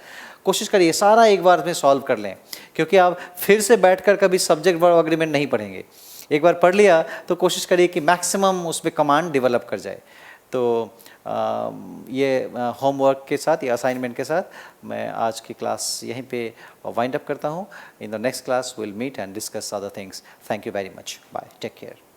कोशिश करिए सारा एक बार में सॉल्व कर लें, क्योंकि आप फिर से बैठकर कभी सब्जेक्ट वर्ब अग्रीमेंट नहीं पढ़ेंगे। एक बार पढ़ लिया तो कोशिश करिए कि मैक्सिमम उसमें कमांड डेवलप कर जाए। तो ये होमवर्क के साथ या असाइनमेंट के साथ मैं आज की क्लास यहीं पे वाइंड अप करता हूँ। In the next class will meet and discuss other things. Thank you very much, bye, take care.